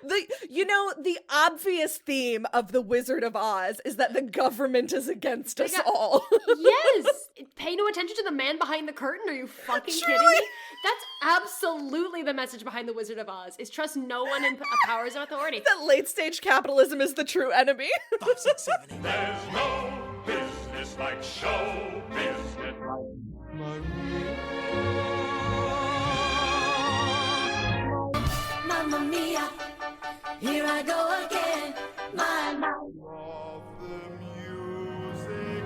The obvious theme of The Wizard of Oz is that the government is against us all. Yes! Pay no attention to the man behind the curtain? Are you fucking kidding me? That's absolutely the message behind The Wizard of Oz, is trust no one in powers of authority. That late-stage capitalism is the true enemy. 5, 6, 7, 8. There's no business like show business. Mamma mia, here I go again. My Of the music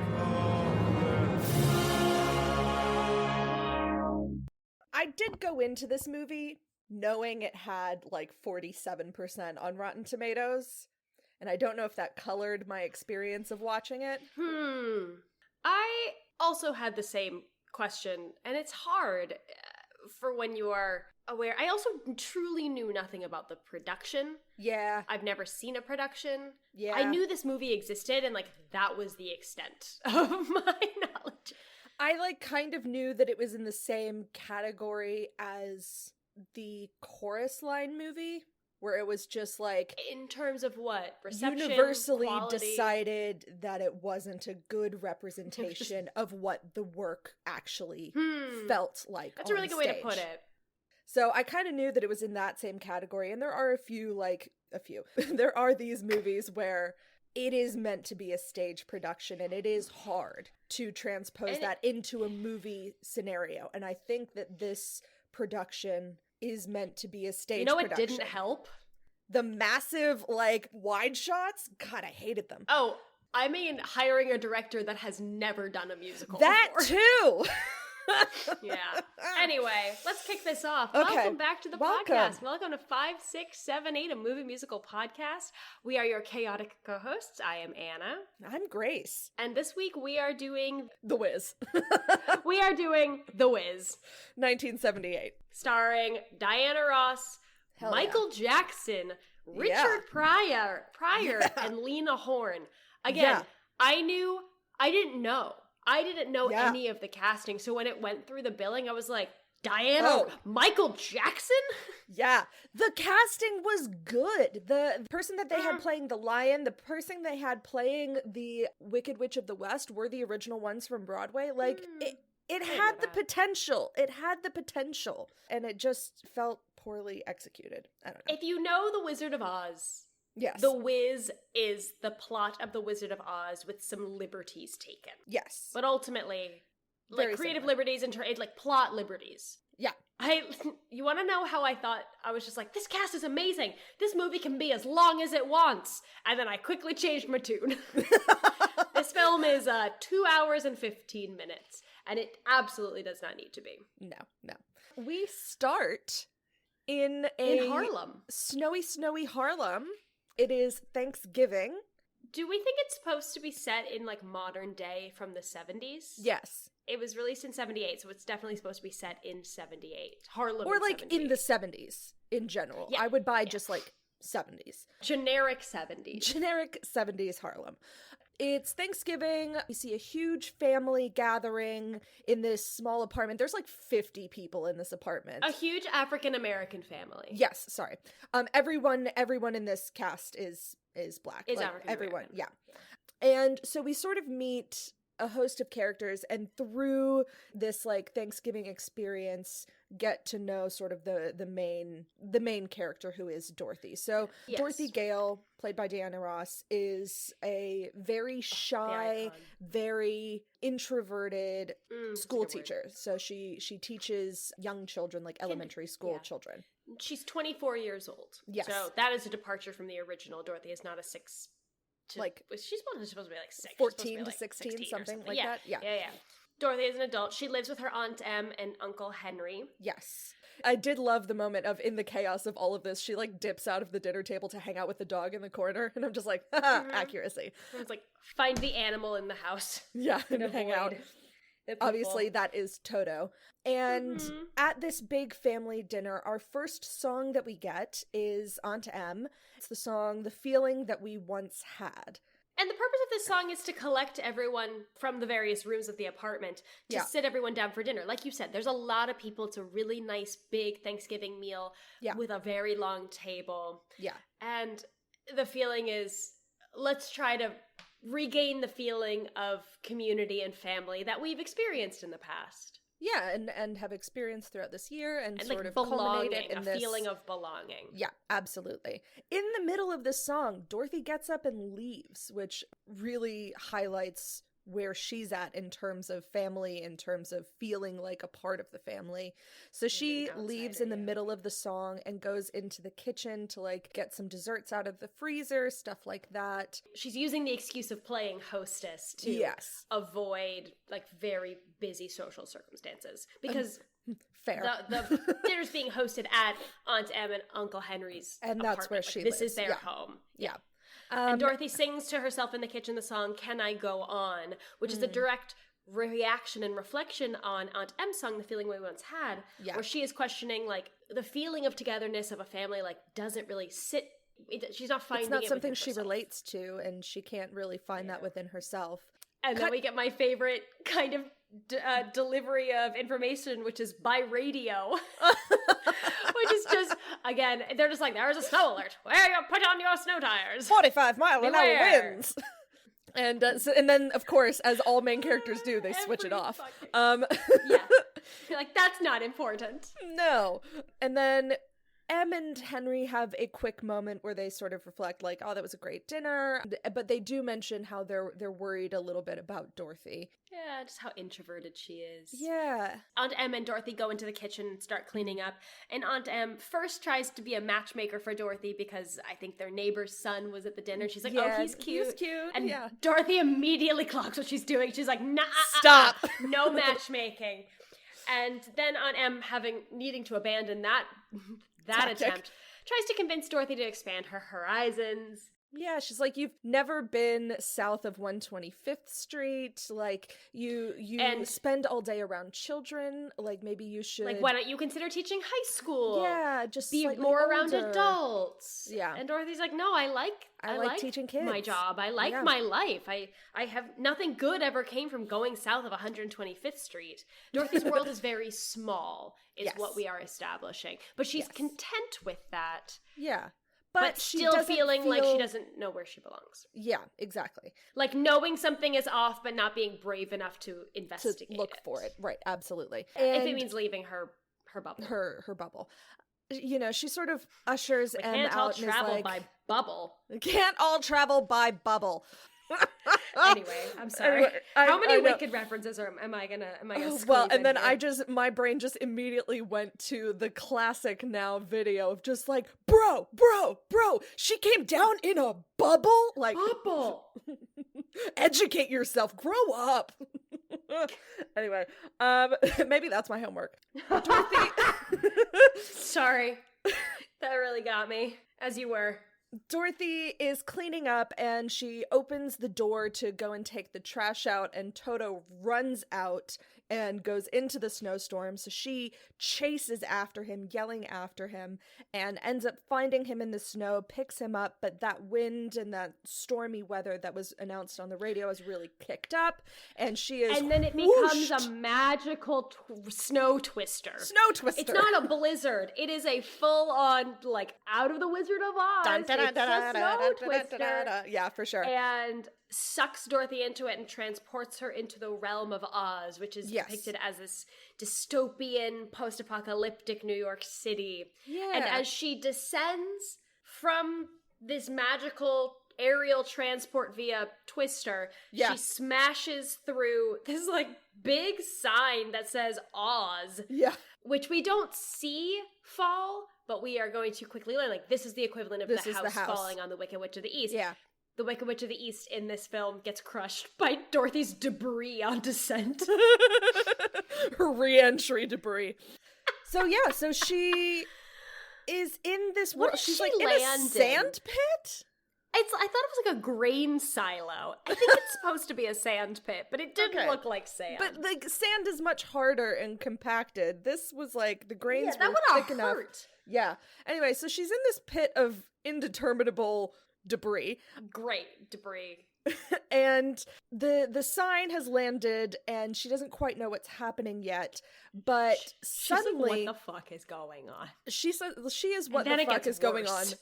I did go into this movie knowing it had like 47% on Rotten Tomatoes, and I don't know if that colored my experience of watching it. I also had the same question, and it's hard for when you are aware. I also truly knew nothing about the production. Yeah. I've never seen a production. Yeah. I knew this movie existed, and like that was the extent of my knowledge. I kind of knew that it was in the same category as the Chorus Line movie, where it was just in terms of what? Reception, universally quality? decided that it wasn't a good representation of what the work actually felt like. That's a really good way to put it. So I kind of knew that it was in that same category, and there are a few. There are these movies where it is meant to be a stage production, and it is hard to transpose that into a movie scenario. And I think that this production is meant to be a stage production. What didn't help? The massive, wide shots? God, I hated them. Oh, I mean hiring a director that has never done a musical That before. too! Yeah. Anyway, let's kick this off. Okay. Welcome back to the podcast. Welcome to 5, 6, 7, 8, a movie musical podcast. We are your chaotic co-hosts. I am Anna. I'm Grace. And this week we are doing The Wiz. we are doing The Wiz. 1978. Starring Diana Ross, Hell Michael Jackson, Richard Pryor, and Lena Horne. Again, I didn't know any of the casting, so when it went through the billing, I was like, Diana, Michael Jackson? Yeah, the casting was good. The person that they had playing the lion, the person they had playing the Wicked Witch of the West were the original ones from Broadway. It had the potential. It had the potential, and it just felt poorly executed. I don't know. If you know The Wizard of Oz, yes, The Wiz is the plot of The Wizard of Oz with some liberties taken. Yes, But ultimately, Very creative similar. liberties and plot liberties. Yeah. You want to know how I thought? I was just like, this cast is amazing. This movie can be as long as it wants. And then I quickly changed my tune. This film is 2 hours and 15 minutes. And it absolutely does not need to be. No. We start in Harlem. Snowy Harlem. It is Thanksgiving. Do we think it's supposed to be set in modern day from the 70s? Yes. It was released in 78, so it's definitely supposed to be set in 78. Harlem Or in 78. in the 70s in general. Yeah. I would buy just 70s. Generic 70s. Generic 70s Harlem. It's Thanksgiving. We see a huge family gathering in this small apartment. There's 50 people in this apartment. A huge African-American family. Yes, sorry. Everyone in this cast is black. Is African-American. Everyone, yeah. And so we sort of meet a host of characters, and through this Thanksgiving experience get to know sort of the main character, who is Dorothy. So Yes. Dorothy Gale, played by Diana Ross, is a very shy, very introverted school teacher. So she teaches young children, elementary school children. She's 24 years old. Yes. So that is a departure from the original. Dorothy is not a 6 to... she's supposed to be 6. 14 to 16, something like that. Yeah. Dorothy is an adult. She lives with her Aunt Em and Uncle Henry. Yes. I did love the moment of, in the chaos of all of this, she dips out of the dinner table to hang out with the dog in the corner, and I'm just like, haha, accuracy. It's find the animal in the house. Yeah, and hang out. Obviously, that is Toto. And at this big family dinner, our first song that we get is Aunt Em. It's the song The Feeling That We Once Had. And the purpose of this song is to collect everyone from the various rooms of the apartment to sit everyone down for dinner. Like you said, there's a lot of people. It's a really nice, big Thanksgiving meal with a very long table. Yeah. And the feeling is, let's try to regain the feeling of community and family that we've experienced in the past. Yeah, and have experienced throughout this year and sort like of belonging, culminated in a this feeling of belonging. Yeah, absolutely. In the middle of this song, Dorothy gets up and leaves, which really highlights where she's at in terms of family, in terms of feeling like a part of the family. So she leaves in the middle of the song and goes into the kitchen to like get some desserts out of the freezer, stuff like that. She's using the excuse of playing hostess to avoid like very busy social circumstances, because fair. The dinner's being hosted at Aunt Em and Uncle Henry's and apartment. that's where like, she this lives. is their home. Yeah. And Dorothy sings to herself in the kitchen the song "Can I Go On," which is a direct reaction and reflection on Aunt Em's song "The Feeling We Once Had," where she is questioning like the feeling of togetherness of a family like doesn't really sit. She's not finding it's not it something within she herself. Relates to, and she can't really find that within herself. And then we get my favorite kind of delivery of information, which is by radio. Which is just, again, they're just like, there's a snow alert. Where you put on your snow tires? 45 mile an hour winds. And and then, of course, as all main characters do, they switch it off. Yeah. You're like, that's not important. No. And then Em and Henry have a quick moment where they sort of reflect like, oh, that was a great dinner. But they do mention how they're worried a little bit about Dorothy. Yeah, just how introverted she is. Yeah. Aunt Em and Dorothy go into the kitchen and start cleaning up. And Aunt Em first tries to be a matchmaker for Dorothy because I think their neighbor's son was at the dinner. She's like, oh, he's cute. He's cute. And Dorothy immediately clocks what she's doing. She's like, nah, stop. No matchmaking. And then Aunt Em, needing to abandon that attempt, tries to convince Dorothy to expand her horizons. Yeah, she's like, you've never been south of 125th Street. Like, you spend all day around children. Like, maybe you should... Like, why don't you consider teaching high school? Yeah, just be more around adults. Yeah. And Dorothy's like, no, I like teaching kids. My job. I like my life. I have... Nothing good ever came from going south of 125th Street. Dorothy's world is very small, is what we are establishing. But she's content with that. Yeah. But still feeling like she doesn't know where she belongs. Yeah, exactly. Like knowing something is off, but not being brave enough to investigate to look for it. Right, absolutely. And if it means leaving her bubble. Her bubble. You know, she sort of ushers Em out. Can't all travel by bubble. Can't all travel by bubble. Anyway, I'm sorry. How many wicked references am I gonna well, and then my brain just immediately went to the classic now video of just like, bro, she came down in a bubble? Like, bubble. Educate yourself, grow up. Anyway, maybe that's my homework. Dorothy. Sorry. That really got me, as you were. Dorothy is cleaning up and she opens the door to go and take the trash out, and Toto runs out and goes into the snowstorm. So she chases after him, yelling after him, and ends up finding him in the snow, picks him up, but that wind and that stormy weather that was announced on the radio has really kicked up, and she is And then it becomes a magical snow twister. It's not a blizzard. It is a full-on, like, out of the Wizard of Oz. It's a snow twister. Yeah, for sure. And sucks Dorothy into it and transports her into the realm of Oz, which is depicted as this dystopian, post-apocalyptic New York City. Yeah. And as she descends from this magical aerial transport via twister, she smashes through this, like, big sign that says Oz. Yeah. Which we don't see fall, but we are going to quickly learn, like, this is the equivalent of the house falling on the Wicked Witch of the East. Yeah. The Wicked Witch of the East in this film gets crushed by Dorothy's debris on descent. Her re-entry debris. So she is in this world. She's like in a sand pit? I thought it was like a grain silo. I think it's supposed to be a sand pit, but it didn't look like sand. But like sand is much harder and compacted. This was like the grains were thick enough. Yeah. Anyway, so she's in this pit of indeterminable debris. Great debris. And the sign has landed, and she doesn't quite know what's happening yet. But suddenly, she's like, what the fuck is going on? She says she is what then the it fuck gets is going on, worse.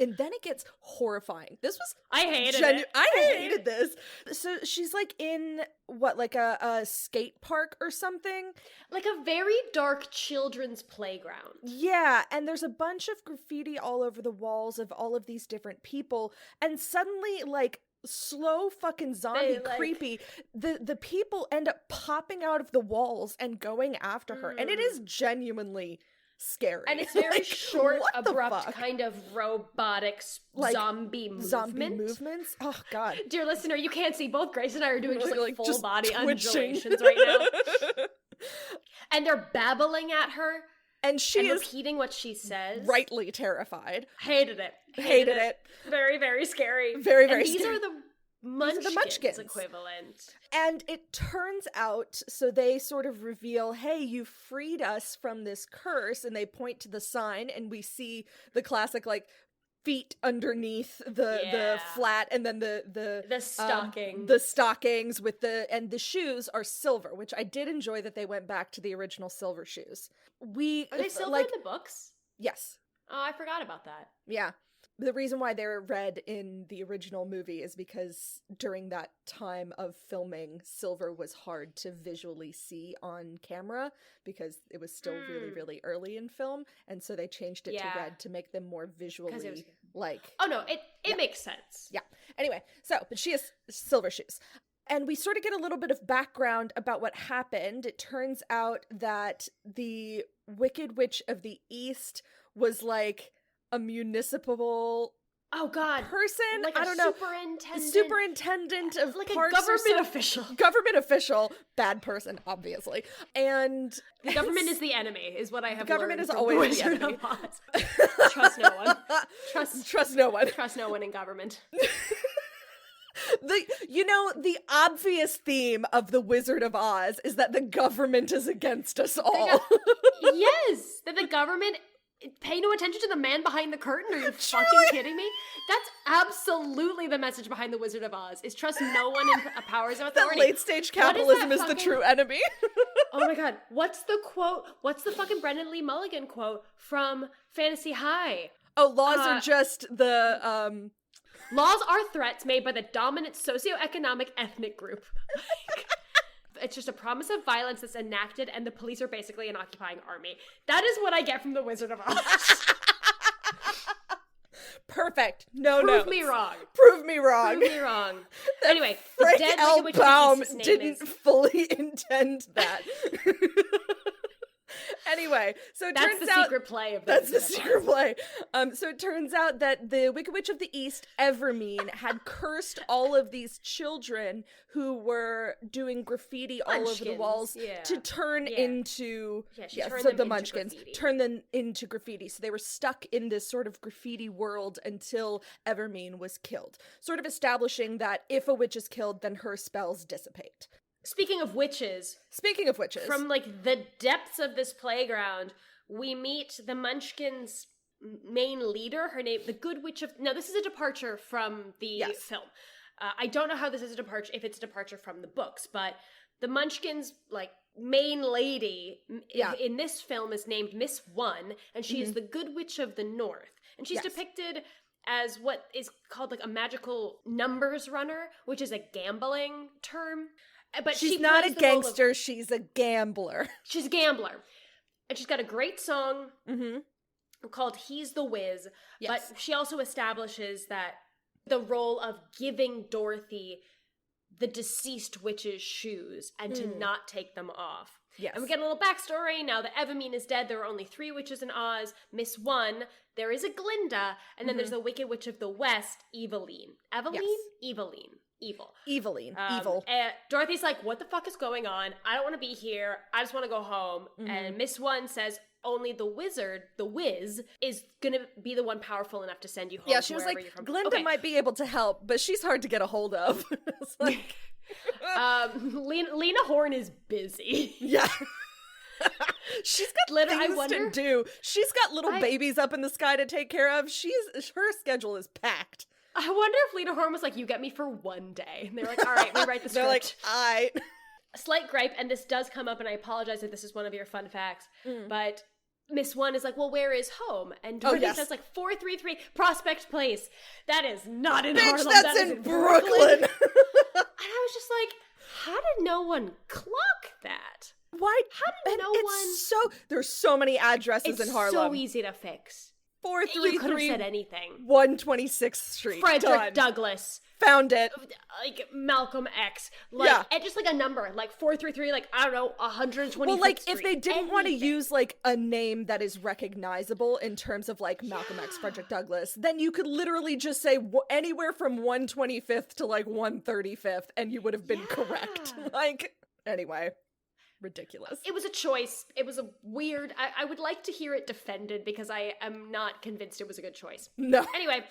and then it gets horrifying. This was I hated it. I hated this. So she's like in what, like a skate park or something, like a very dark children's playground. Yeah, and there's a bunch of graffiti all over the walls of all of these different people, and suddenly, like, slow fucking zombie creepy, the people end up popping out of the walls and going after her, and it is genuinely scary. And it's very like, short, what the abrupt, fuck? kind of robotic zombie movements. Oh god. Dear listener, you can't see, both Grace and I are doing just like full just body twitching. undulations right now. And they're babbling at her. And she is repeating what she says. Rightly terrified. Hated it. Hated it. Very, very scary. Very, very and these scary. Are the munchkins equivalent. And it turns out, so they sort of reveal, hey, you freed us from this curse, and they point to the sign, and we see the classic, like, feet underneath the flat, and then the stocking. The stockings with and the shoes are silver, which I did enjoy that they went back to the original silver shoes. Are they silver in the books? Yes. Oh, I forgot about that. Yeah. The reason why they're red in the original movie is because during that time of filming, silver was hard to visually see on camera because it was still really, really early in film, and so they changed it to red to make them more visually like... Oh no, it makes sense. Yeah. Anyway, but she has silver shoes. And we sort of get a little bit of background about what happened. It turns out that the Wicked Witch of the East was like a municipal person, like I don't know, superintendent of like parks, a government official, bad person, obviously. And the government is the enemy, is what I have. The government learned is always the enemy. Trust no one. Trust no one. Trust no one in government. The obvious theme of The Wizard of Oz is that the government is against us all. Yes, that the government pay no attention to the man behind the curtain. Are you fucking kidding me? That's absolutely the message behind The Wizard of Oz, is trust no one in powers of authority. That late stage capitalism is the true enemy. Oh my god, what's the quote? What's the fucking Brendan Lee Mulligan quote from Fantasy High? Oh, laws are just the laws are threats made by the dominant socioeconomic ethnic group. It's just a promise of violence that's enacted, and the police are basically an occupying army. That is what I get from The Wizard of Oz. Perfect. Prove me wrong. Prove me wrong. Prove me wrong. Anyway, Frank the dead L. Wicked Witch Baum of the East didn't fully intend that. Anyway, so it turns out... That's the secret play of That's the secret play. So it turns out that the Wicked Witch of the East, Evermean, had cursed all of these children who were doing graffiti all over the walls to turn into... the munchkins. Turn them into graffiti. So they were stuck in this sort of graffiti world until Evermean was killed. Sort of establishing that if a witch is killed, then her spells dissipate. Speaking of witches. From, like, the depths of this playground, we meet the Munchkins' main leader, her name, the Good Witch of... Now, this is a departure from the film. I don't know how this is a departure, if it's a departure from the books, but the Munchkins', like, main lady in this film is named Miss One, and she is the Good Witch of the North. And she's depicted as what is called, like, a magical numbers runner, which is a gambling term. But she's not a gangster, she's a gambler. She's a gambler. And she's got a great song called He's the Wiz. But she also establishes that the role of giving Dorothy the deceased witch's shoes and to not take them off. Yes. And we get a little backstory. Now that Evermean is dead, there are only 3 witches in Oz. Miss One, there is a Glinda, and then there's the Wicked Witch of the West, Eveline. Eveline? Yes. Eveline. Evil. Evil. And Dorothy's like, what the fuck is going on? I don't want to be here. I just want to go home. And Miss One says, only the wizard, the Wiz, is gonna be the one powerful enough to send you home. Yeah, she was like, Glinda might be able to help, but she's hard to get a hold of. It's like... Lena Horne is busy. Yeah. She's got things to do. She's got little babies up in the sky to take care of. Her schedule is packed. I wonder if Lena Horne was like, you get me for one day. And they were like, all right, we write the script. They're like, A slight gripe, and this does come up, and I apologize if this is one of your fun facts, but Miss One is like, well, where is home? And Dorothy says, like, 433 Prospect Place. That is not in Harlem. That's that is in Brooklyn. And I was just like, how did no one clock that? Why? How did no one? There's so many addresses It's in Harlem. so easy to fix. 433 You could have said anything. 126th Street. Frederick Done. Douglass. Found it. Like Malcolm X. Like, and just like a number. Like 433, like, I don't know, 120. Well, like, Street. if they didn't want to use, like, a name that is recognizable in terms of, like, Malcolm X, Frederick Douglass, then you could literally just say anywhere from 125th to, like, 135th, and you would have been correct. Like, anyway. Ridiculous. It was a choice. It was a weird... I would like to hear it defended because I am not convinced it was a good choice. No. Anyway.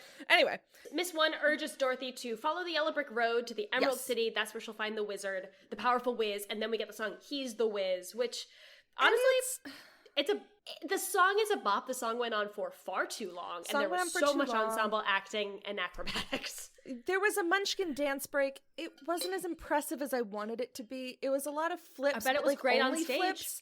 Miss One urges Dorothy to follow the Yellow Brick Road to the Emerald City. That's where she'll find the wizard, the powerful Wiz, and then we get the song He's the Wiz, which honestly... The song is a bop. The song went on for far too long, and there was so much ensemble acting and acrobatics. There was a Munchkin dance break. It wasn't as impressive as I wanted it to be. It was a lot of flips. I bet it was like, great on only stage. Flips.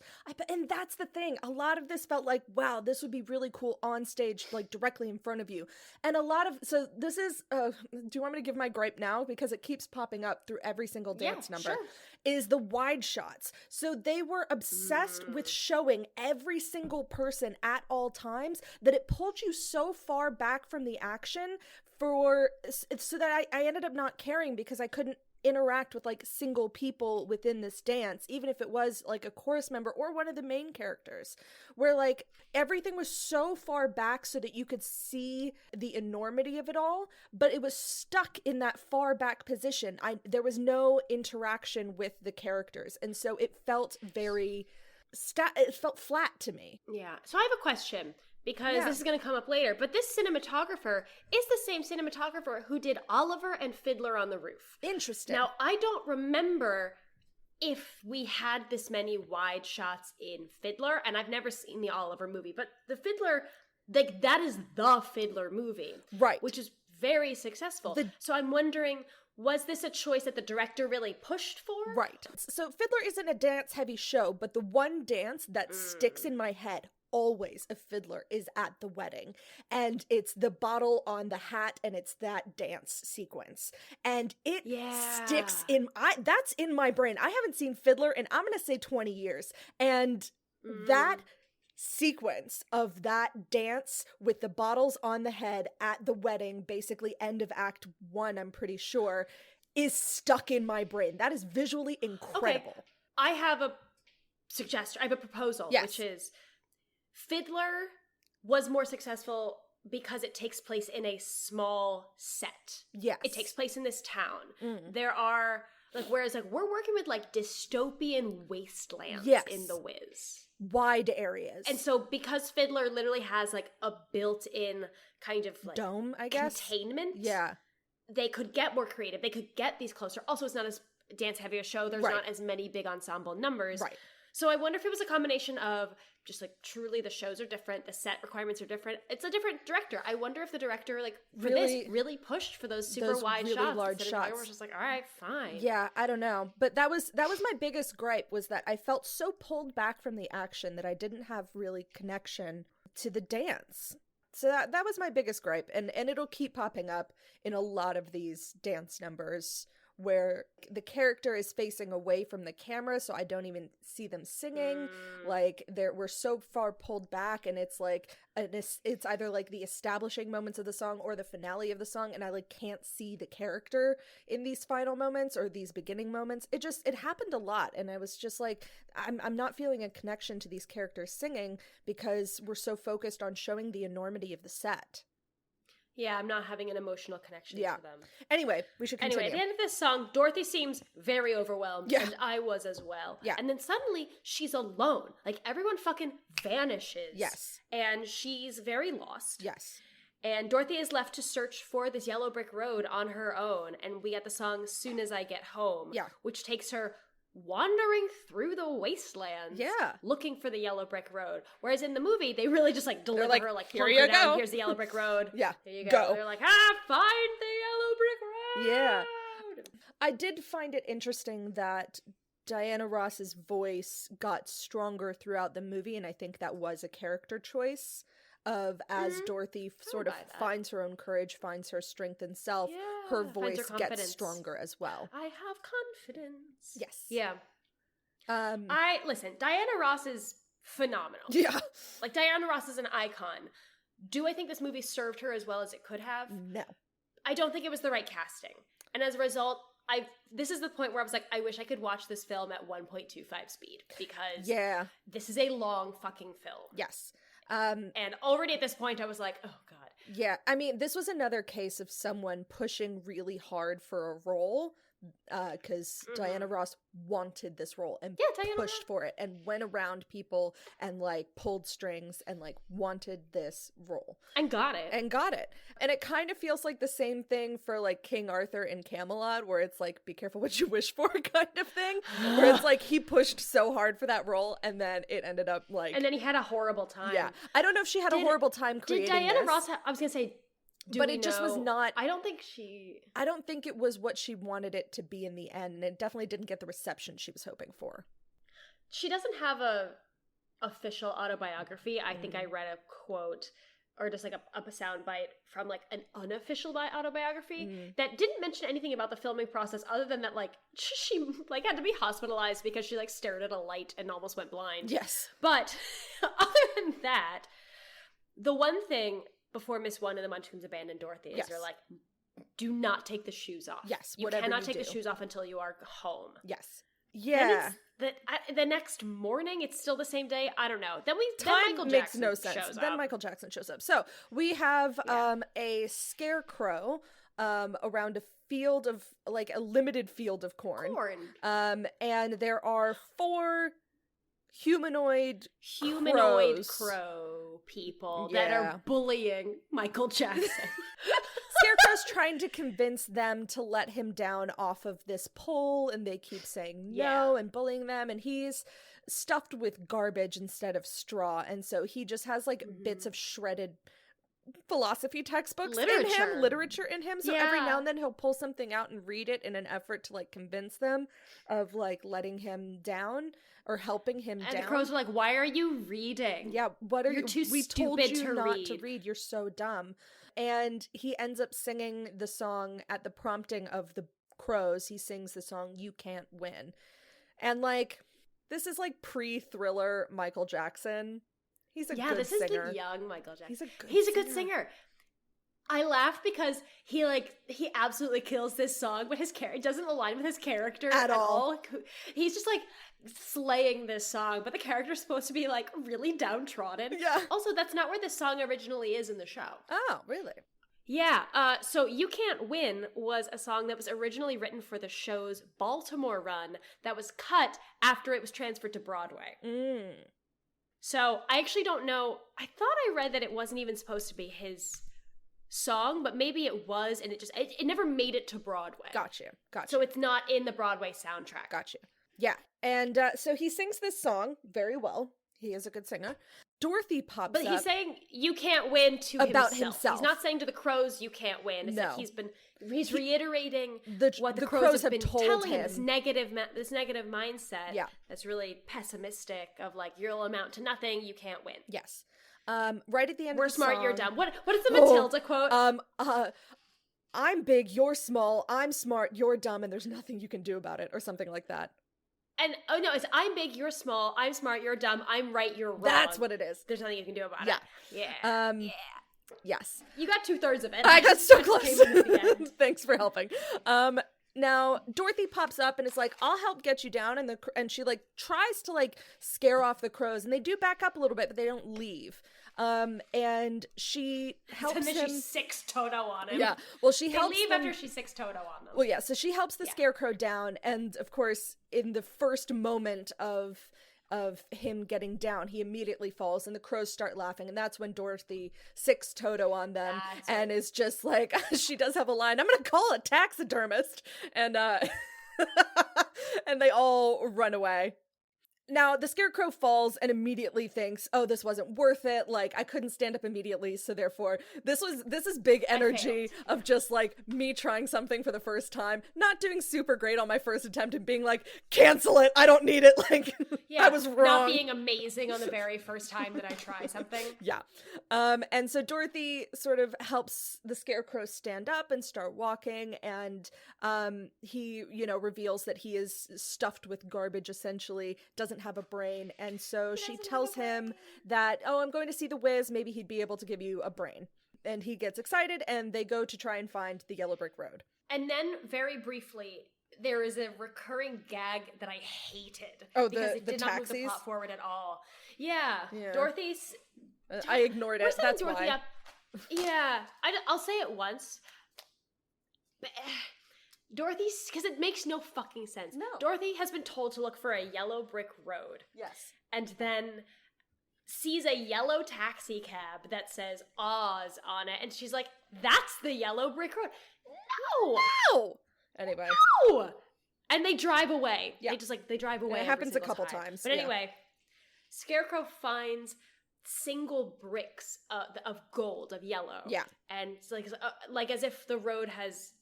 And that's the thing. A lot of this felt like, wow, this would be really cool on stage, like directly in front of you. And so this is, do you want me to give my gripe now? Because it keeps popping up through every single dance number. Sure. Is the wide shots. So they were obsessed with showing every single person at all times that it pulled you so far back from the action so that I ended up not caring because I couldn't interact with like single people within this dance, even if it was like a chorus member or one of the main characters, where like everything was so far back so that you could see the enormity of it all, but it was stuck in that far back position. There was no interaction with the characters, and so it felt very it felt flat to me. Yeah. So I have a question, because this is going to come up later, but this cinematographer is the same cinematographer who did Oliver and Fiddler on the Roof. Interesting. Now, I don't remember if we had this many wide shots in Fiddler, and I've never seen the Oliver movie, but the Fiddler, like, that is the Fiddler movie. Right. Which is very successful. So I'm wondering, was this a choice that the director really pushed for? Right. So Fiddler isn't a dance-heavy show, but the one dance that sticks in my head always of Fiddler is at the wedding, and it's the bottle on the hat, and it's that dance sequence, and it sticks in that's in my brain. I haven't seen Fiddler in, I'm gonna say, 20 years, and that sequence of that dance with the bottles on the head at the wedding, basically end of Act 1, I'm pretty sure, is stuck in my brain. That is visually incredible. Okay. I have a suggestion. I have a proposal, which is Fiddler was more successful because it takes place in a small set. Yes. It takes place in this town. There are, like, whereas, like, we're working with, like, dystopian wastelands in The Wiz. Wide areas. And so because Fiddler literally has, like, a built-in kind of, like, dome, I guess? containment. Yeah. They could get more creative. They could get these closer. Also, it's not as dance-heavy a show. There's not as many big ensemble numbers. Right. So I wonder if it was a combination of just, like, truly the shows are different, the set requirements are different. It's a different director. I wonder if the director, like, for this really pushed for those super wide really shots. large shots. Was just like, all right, fine. Yeah, I don't know. But that was my biggest gripe, was that I felt so pulled back from the action that I didn't have really connection to the dance. So that was my biggest gripe. And it'll keep popping up in a lot of these dance numbers, where the character is facing away from the camera, so I don't even see them singing. Like, we're so far pulled back, and it's like it's either like the establishing moments of the song or the finale of the song, and I like can't see the character in these final moments or these beginning moments. It happened a lot, and I was just like, I'm not feeling a connection to these characters singing because we're so focused on showing the enormity of the set. Yeah, I'm not having an emotional connection to them. Anyway, we should continue. Anyway, at the end of this song, Dorothy seems very overwhelmed, Yeah. and I was as well. Yeah. And then suddenly, she's alone. Like, everyone fucking vanishes. Yes. And she's very lost. Yes. And Dorothy is left to search for this yellow brick road on her own, and we get the song Soon as I Get Home, Yeah. which takes her wandering through the wastelands, looking for the yellow brick road. Whereas in the movie, they really just like deliver her, like, here plunk you her down, go. here's the yellow brick road. Yeah, here you go. They're like, find the yellow brick road. Yeah. I did find it interesting that Diana Ross's voice got stronger throughout the movie, and I think that was a character choice of as Dorothy sort of finds her own courage, finds her strength and self, her voice gets stronger as well. I have confidence. Yes. Yeah. Listen, Diana Ross is phenomenal. Yeah. Like, Diana Ross is an icon. Do I think this movie served her as well as it could have? No. I don't think it was the right casting. And as a result, this is the point where I was like, I wish I could watch this film at 1.25 speed, because this is a long fucking film. Yes. And already at this point I was like, oh god. Yeah, I mean, this was another case of someone pushing really hard for a role, because Diana Ross wanted this role and pushed for it and went around people and like pulled strings and like wanted this role. And got it. And it kind of feels like the same thing for like King Arthur in Camelot, where it's like, be careful what you wish for kind of thing. Where it's like he pushed so hard for that role and then it ended up like... And then he had a horrible time. Yeah. I don't know if she had a horrible time creating Did Diana this. Ross I was going to say... But it just was not... I don't think she... I don't think it was what she wanted it to be in the end, and it definitely didn't get the reception she was hoping for. She doesn't have a official autobiography. I think I read a quote, or just like a soundbite from like an unofficial autobiography that didn't mention anything about the filming process other than that like she like had to be hospitalized because she like stared at a light and almost went blind. Yes. But other than that, the one thing... before Miss One and the Munchkins abandon Dorothy, is they're like, do not take the shoes off. Yes, you cannot take the shoes off until you are home. Yes. Yeah. The next morning, it's still the same day. I don't know. Then Michael makes Jackson no sense. shows Then up. Michael Jackson shows up. So we have a scarecrow around a field of like a limited field of corn. And there are 4 humanoid crow people that are bullying Michael Jackson. Scarecrow's trying to convince them to let him down off of this pole, and they keep saying no and bullying them, and he's stuffed with garbage instead of straw, and so he just has like bits of shredded philosophy textbooks literature in him, so every now and then he'll pull something out and read it in an effort to like convince them of like letting him down or helping him down. And the crows are like, why are you reading? Yeah, what are You're too we stupid told you to not read. to read, you're so dumb. And he ends up singing the song at the prompting of the crows. He sings the song You Can't Win. And like, this is like pre-Thriller Michael Jackson. He's a good singer. Yeah, this is the young Michael Jackson. He's a good singer. I laugh because he absolutely kills this song, but his character doesn't align with his character at all. He's just like slaying this song, but the character's supposed to be like really downtrodden. Yeah. Also, that's not where this song originally is in the show. Oh, really? Yeah. So You Can't Win was a song that was originally written for the show's Baltimore run that was cut after it was transferred to Broadway. So I actually don't know. I thought I read that it wasn't even supposed to be his song, but maybe it was, and it never made it to Broadway. Gotcha. So it's not in the Broadway soundtrack. Gotcha. Yeah. And so he sings this song very well. He is a good singer. Dorothy pops up. But he's saying you can't win to about himself. He's not saying to the crows you can't win. It's that he's reiterating what the crows have been telling him. This negative mindset. Yeah. That's really pessimistic of like, you'll amount to nothing, you can't win. Yes. Right at the end We're of the smart, song, you're dumb. What is the Matilda quote? I'm big, you're small, I'm smart, you're dumb, and there's nothing you can do about it, or something like that. And it's I'm big, you're small, I'm smart, you're dumb, I'm right, you're wrong. That's what it is. There's nothing you can do about it. Yeah. Yes. You got 2/3 of it. I got so close. Thanks for helping. Now Dorothy pops up and is like, I'll help get you down, and she like tries to like scare off the crows, and they do back up a little bit, but they don't leave. And she helps him. And then she sicks Toto on him. Yeah. Well, they leave after she sicks Toto on them. Well, yeah. So she helps the scarecrow down, and of course, in the first moment of him getting down, he immediately falls, and the crows start laughing, and that's when Dorothy sicks Toto on them, is just like, she does have a line, I'm gonna call a taxidermist, and And they all run away. Now, the Scarecrow falls and immediately thinks, oh, this wasn't worth it. Like, I couldn't stand up immediately, so therefore, this is big energy of just, like, me trying something for the first time, not doing super great on my first attempt and being like, cancel it, I don't need it, like, I was wrong. Not being amazing on the very first time that I try something. Yeah. And so Dorothy sort of helps the Scarecrow stand up and start walking, and he, reveals that he is stuffed with garbage, essentially, doesn't have a brain, and so she tells him that, oh, I'm going to see the Wiz, maybe he'd be able to give you a brain. And he gets excited, and they go to try and find the Yellow Brick Road. And then, very briefly, there is a recurring gag that I hated. Oh, because it the did taxis? not move the plot forward at all. Yeah. Dorothy's... I ignored it, We're setting that's Dorothy why. up. Yeah. I'll say it once. Dorothy's, because it makes no fucking sense. No. Dorothy has been told to look for a yellow brick road. Yes. And then sees a yellow taxi cab that says Oz on it. And she's like, that's the yellow brick road. No! Anyway. No! And they drive away. Yeah. They drive away. It every happens a single couple time. times. But anyway, Scarecrow finds single bricks of gold, of yellow. Yeah. And it's like as if the road has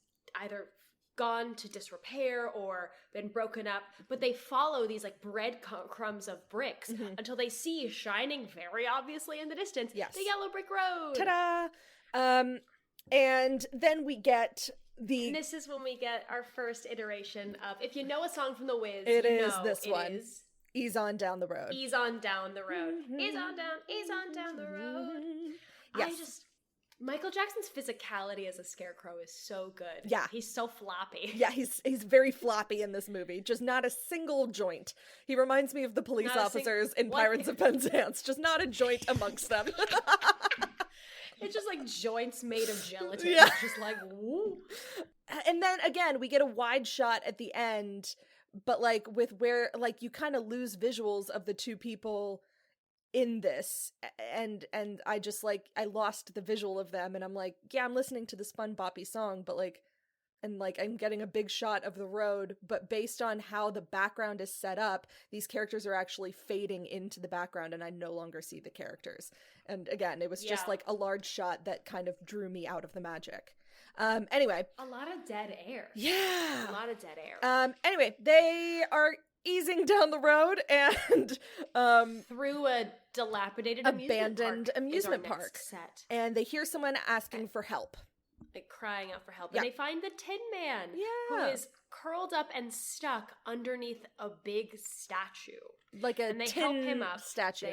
either gone to disrepair or been broken up, but they follow these like breadcrumbs of bricks until they see shining very obviously in the distance the yellow brick road. Ta-da! And then we get and this is when we get our first iteration of, if you know a song from the Wiz, it you is know this it one. is Ease on down the road. Ease on down the road. Ease on down the road. Yes. Michael Jackson's physicality as a Scarecrow is so good. Yeah. He's so floppy. Yeah, he's very floppy in this movie. Just not a single joint. He reminds me of the police officers in Pirates of Penzance. Just not a joint amongst them. It's just like joints made of gelatin. Yeah. It's just like, woo. And then again, we get a wide shot at the end, but like with where like you kind of lose visuals of the two people in this, and I just like I lost the visual of them, and I'm like, yeah, I'm listening to this fun boppy song, but like, and like I'm getting a big shot of the road, but based on how the background is set up, these characters are actually fading into the background and I no longer see the characters. And again, it was just like a large shot that kind of drew me out of the magic. Anyway, a lot of dead air. Yeah, a lot of dead air. Anyway, they are easing down the road and through a dilapidated abandoned amusement park. Set. And they hear someone asking for help, like crying out for help. And they find the Tin Man, who is curled up and stuck underneath a big statue, like a and they tin help him up. statue.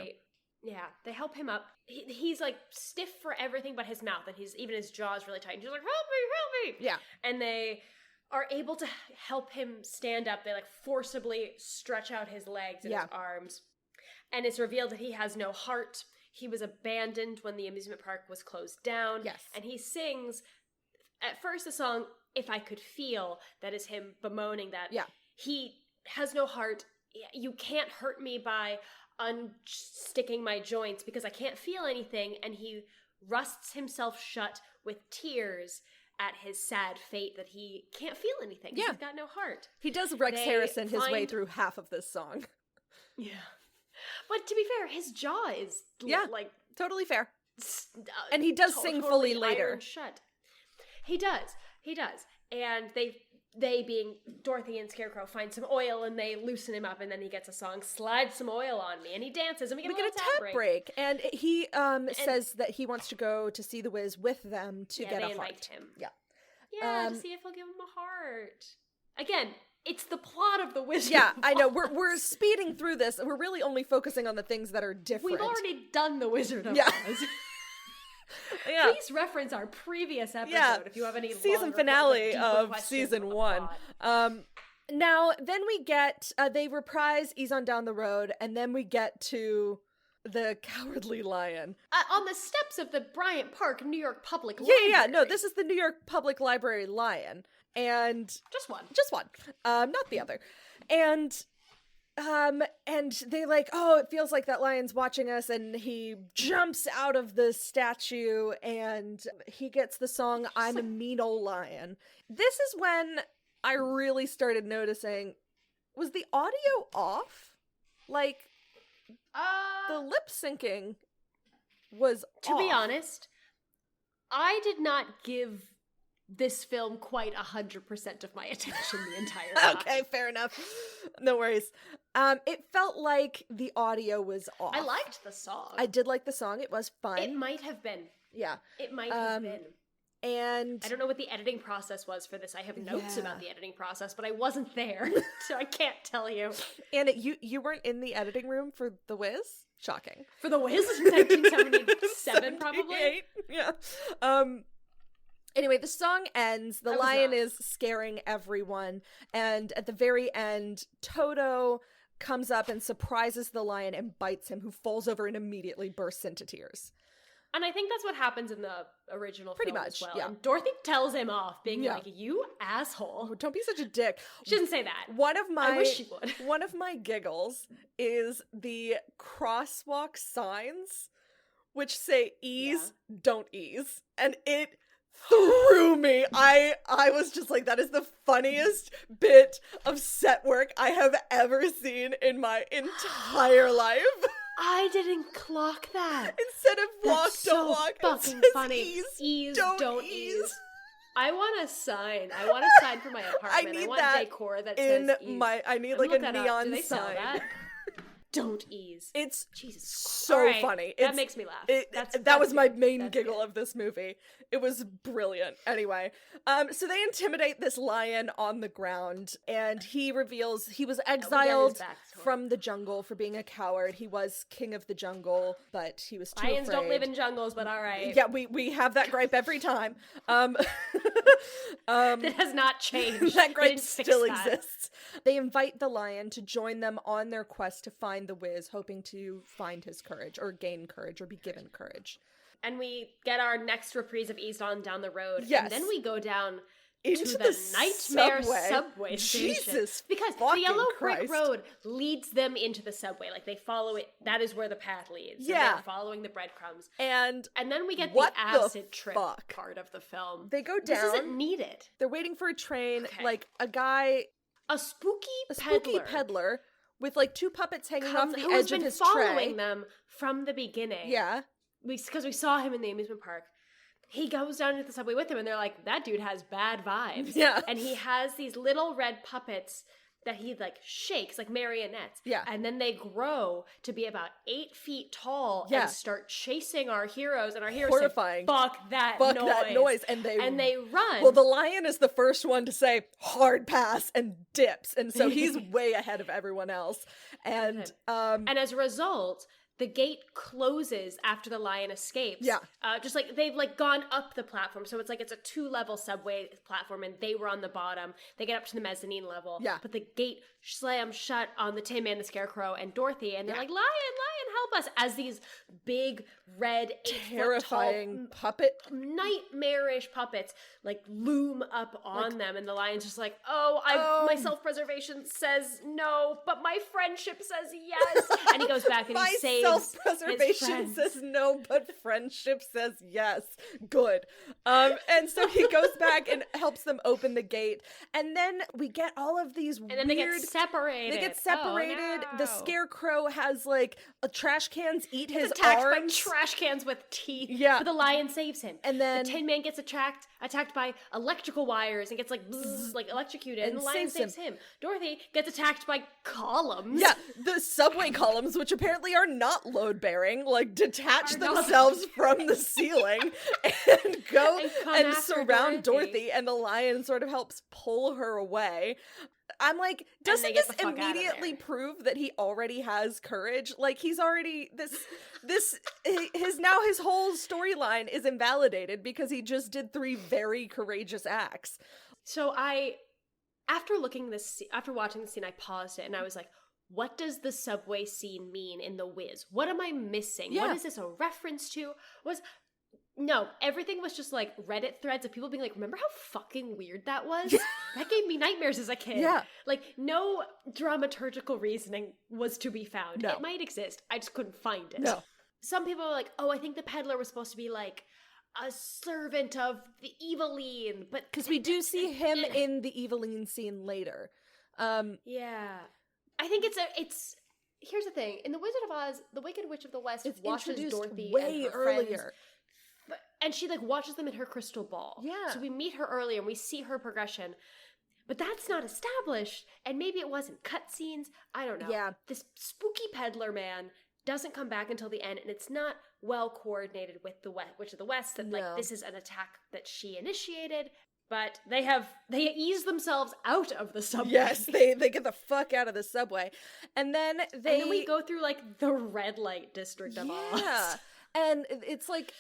They help him up. He's like stiff for everything but his mouth, and even his jaw is really tight. And he's like, help me. Yeah. And they are able to help him stand up. They like forcibly stretch out his legs and his arms. And it's revealed that he has no heart. He was abandoned when the amusement park was closed down. Yes. And he sings, at first, the song, If I Could Feel, that is him bemoaning that he has no heart. You can't hurt me by unsticking my joints because I can't feel anything. And he rusts himself shut with tears at his sad fate that he can't feel anything. Yeah. He's got no heart. He does Rex Harrison his way through half of this song. Yeah. But to be fair, his jaw is like totally fair. And he does sing fully later. Shut. He does. And they being Dorothy and Scarecrow find some oil and they loosen him up, and then he gets a song, Slide Some Oil on Me, and he dances and we get a tap break. And he says that he wants to go to see the Wiz with them to get a heart. Invite him. Yeah. To see if he'll give him a heart. Again, it's the plot of the Wizard. Yeah, I know. We're speeding through this. We're really only focusing on the things that are different. We've already done the Wizard of Oz. Yeah. Please reference our previous episode if you have any season finale of season 1. Now, then we get they reprise Ease on Down the Road, and then we get to the Cowardly Lion on the steps of the Bryant Park, New York Public Library. Yeah. No, this is the New York Public Library Lion, and just one, not the other, and they like, oh, it feels like that lion's watching us, and he jumps out of the statue and he gets the song I'm a Mean Ol' Lion. This is when I really started noticing, was the audio off? Like, the lip syncing was To be off. honest, I did not give this film quite 100% of my attention the entire time. Okay, fair enough. No worries. It felt like the audio was off. I liked the song. I did like the song. It was fun. It might have been. Yeah. It might have been. And I don't know what the editing process was for this. I have notes Yeah. about the editing process, but I wasn't there, so I can't tell you. and you weren't in the editing room for The Wiz? Shocking. For The Wiz, 1977, probably. 78, yeah. Anyway, the song ends. The I was lion not. is scaring everyone, and at the very end, Toto comes up and surprises the lion and bites him, who falls over and immediately bursts into tears. And I think that's what happens in the original Pretty film much, as well. yeah. And Dorothy tells him off, being Yeah. like, "You asshole." Oh, don't be such a dick. She didn't say that. One of my I wish she would. one of my giggles is the crosswalk signs which say ease, don't ease. And it threw me. I was just like, that is the funniest bit of set work I have ever seen in my entire life. I didn't clock that. Instead of walk, That's don't so walk, it fucking says funny. ease, Don't ease. I want a sign. I want a sign for my apartment. I need want that decor that in says ease. I need I'm like gonna a look that up. neon Do they sell sign. that? Don't ease. It's Jesus. so All right, funny. That It's- makes me laugh. That That's was my good. main That's giggle good. of this movie. It was brilliant. Anyway, so they intimidate this lion on the ground, and he reveals he was exiled backstory. from the jungle for being a coward. He was king of the jungle, but he was too Lions afraid. don't live in jungles, but all right. Yeah, we have that gripe every time. It has not changed. That They gripe didn't fix still that. exists. They invite the lion to join them on their quest to find the Wiz, hoping to find his courage, or gain courage, or be given courage. And we get our next reprise of East on down the road. Yes. And then we go down Into to the the nightmare subway. subway station. Jesus Because the fucking yellow brick Christ. road leads them into the subway. Like, they follow it. That is where the path leads. And Yeah. they're following the breadcrumbs. And And then we get What the the acid trip fuck? part of the film. they go This isn't down. needed. They're waiting for a train. Okay. Like a guy, A spooky a spooky peddler peddler with like two puppets hanging off the who has edge of been his following tray. them from the beginning. Yeah. Because we saw him in the amusement park. He goes down to the subway with him, and they're like, that dude has bad vibes. Yeah. And he has these little red puppets that he, like, shakes, like marionettes. Yeah. And then they grow to be about 8 feet tall Yeah. and start chasing our heroes, and our heroes Horrifying. say, fuck that Fuck noise. that noise. And they run. Well, the lion is the first one to say hard pass and dips, and so he's way ahead of everyone else. And And as a result, the gate closes after the lion escapes. Yeah. Just like they've like gone up the platform. So it's like it's a 2-level subway platform and they were on the bottom. They get up to the mezzanine level. Yeah. But the gate slams shut on the Tin Man, the Scarecrow, and Dorothy. And they're Yeah. like, lion, help us. As these big, red, 8-foot terrifying tall, puppet. nightmarish puppets like loom up on them. And the lion's just like, Oh. my self-preservation says no, but my friendship says yes. And he goes back and My he saves self-preservation his friends. says no, but friendship says yes. Good. And so he goes back and helps them open the gate, and then we get all of these And then they get weird. separated. They get separated. Oh, The no. Scarecrow has like trash cans eat his He's attacked arms. by trash cans with teeth. Yeah. But the lion saves him. And then- the Tin Man gets attacked by electrical wires and gets like bzzz, like electrocuted. And And the lion saves saves him. Dorothy gets attacked by columns. Yeah, the subway columns, which apparently are not load bearing, like detach Are not themselves from the ceiling and go And come and after surround Dorothy. Dorothy, and the lion sort of helps pull her away. I'm like, doesn't they get this the fuck outta immediately there. prove that he already has courage? Like he's already his whole storyline is invalidated because he just did 3 very courageous acts. So after watching this scene, I paused it and I was like, what does the subway scene mean in The Wiz? What am I missing? Yeah. What is this a reference to? No, everything was just like Reddit threads of people being like, remember how fucking weird that was? That gave me nightmares as a kid. Yeah. Like, no dramaturgical reasoning was to be found. No. It might exist. I just couldn't find it. No. Some people were like, oh, I think the peddler was supposed to be like a servant of the Eveline, but because we do see him in the Eveline scene later. Yeah, I think it's. Here's the thing: in the Wizard of Oz, the Wicked Witch of the West It's watches introduced Dorothy way and her earlier. friends, and she like watches them in her crystal ball. Yeah. So we meet her earlier and we see her progression. But that's not established, and maybe it wasn't cutscenes. I don't know. Yeah. This spooky peddler man doesn't come back until the end, and it's not well coordinated with the Witch of the West that like this is an attack that she initiated. But they ease themselves out of the subway. Yes, they get the fuck out of the subway, and then we go through like the red light district of Oz. Yeah, and it's like.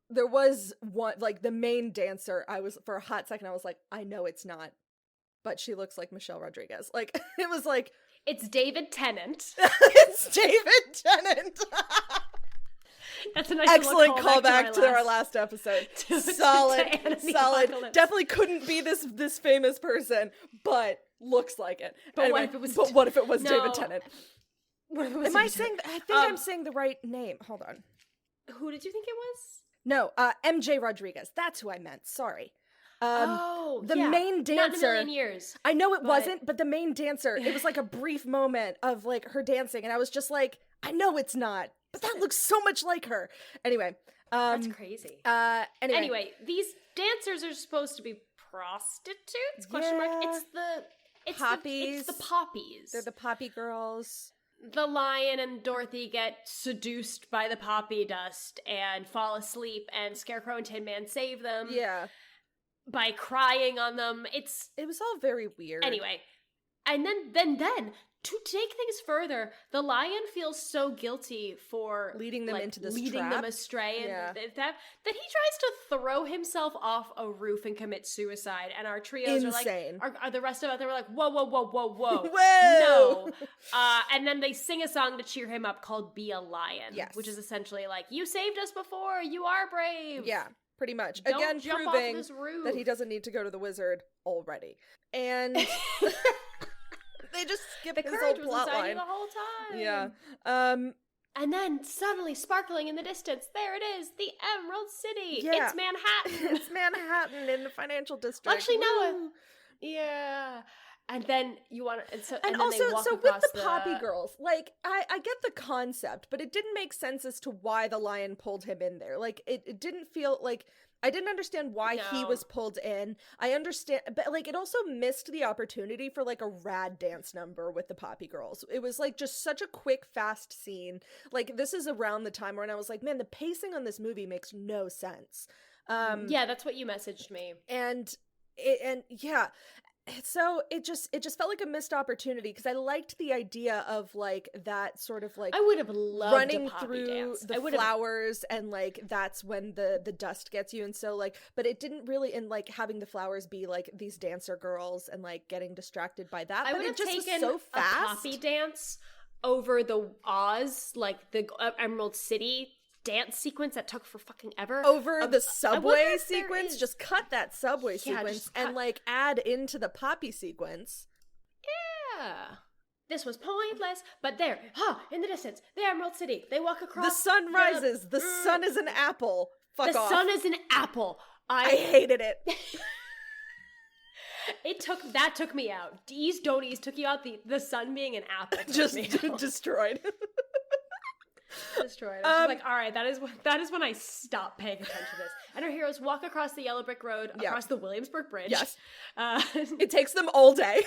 There was one, like, the main dancer, for a hot second, I was like, I know it's not, but she looks like Michelle Rodriguez. Like, it was like... It's David Tennant. It's David Tennant! That's a nice excellent callback to our last episode. Solid. Definitely couldn't be this famous person, but looks like it. But anyway, what if it was David Tennant? Am I saying... I think I'm saying the right name. Hold on. Who did you think it was? No, MJ Rodriguez. That's who I meant. Sorry. The yeah. main dancer. Not in a million years. I know it wasn't, but the main dancer, it was like a brief moment of like her dancing, and I was just like, I know it's not, but that looks so much like her. Anyway. That's crazy. Anyway, these dancers are supposed to be prostitutes? Question mark. It's poppies. It's the poppies. They're the poppy girls. The lion and Dorothy get seduced by the poppy dust and fall asleep, and Scarecrow and Tin Man save them. Yeah. By crying on them. It was all very weird. Anyway. And then to take things further, the lion feels so guilty for leading them into this leading trap. them astray, and that he tries to throw himself off a roof and commit suicide. And our trios Insane. are the rest of us. They were like, whoa, Whoa! no. And then they sing a song to cheer him up called "Be a Lion," which is essentially like, you saved us before, you are brave. Yeah. Pretty much. Don't Again, jump proving off this roof. that he doesn't need to go to the wizard already. And they just skip the his courage whole was plot inside line. you the whole time. Yeah. And then suddenly, sparkling in the distance, there it is, the Emerald City. Yeah. It's Manhattan. It's Manhattan in the financial district. Actually, no. Woo! Yeah. And then you want to, and then also, they walk so across with the Poppy Girls, like, I get the concept, but it didn't make sense as to why the lion pulled him in there. Like, it didn't feel like, I didn't understand why he was pulled in. I understand, but, like, it also missed the opportunity for, like, a rad dance number with the Poppy Girls. It was, like, just such a quick, fast scene. Like, this is around the time when I was like, man, the pacing on this movie makes no sense. Yeah, that's what you messaged me. And yeah. So it just felt like a missed opportunity, because I liked the idea of like that sort of like I would have loved running a poppy through dance. the flowers, and like that's when the dust gets you, and so like, but it didn't really, and like having the flowers be like these dancer girls and like getting distracted by that. I but would it have just taken was so fast. a poppy dance over the Oz, like the Emerald City dance sequence that took for fucking ever. Over the subway sequence, is... just cut that subway sequence and like add into the poppy sequence. Yeah. This was pointless, but there, in the distance, the Emerald City. They walk across. The sun rises. The sun is an apple. Fuck off. The sun is an apple. I hated it. That took me out. D's don't ease took you out. The sun being an apple just destroyed. Destroyed. I was like, all right, that is when I stopped paying attention to this. And our heroes walk across the yellow brick road, across the Williamsburg Bridge. Yes. It takes them all day.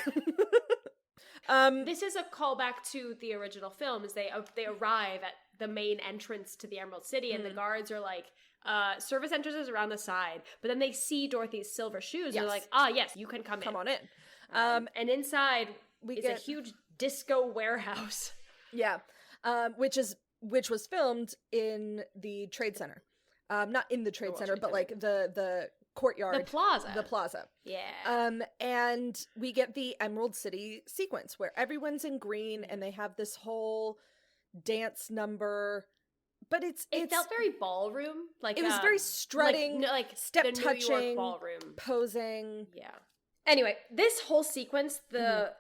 This is a callback to the original film, as they arrive at the main entrance to the Emerald City, and the guards are like, service entrances around the side, but then they see Dorothy's silver shoes, and they're like, yes, you can come on in. And inside is a huge disco warehouse. Yeah. Which was filmed in the Trade Center. Not in the Trade Center, but like the courtyard. The plaza. Yeah. And we get the Emerald City sequence where everyone's in green and they have this whole dance number. But it felt very ballroom. Like it was very strutting, like step the touching, New York ballroom, posing. Yeah. Anyway, this whole sequence, the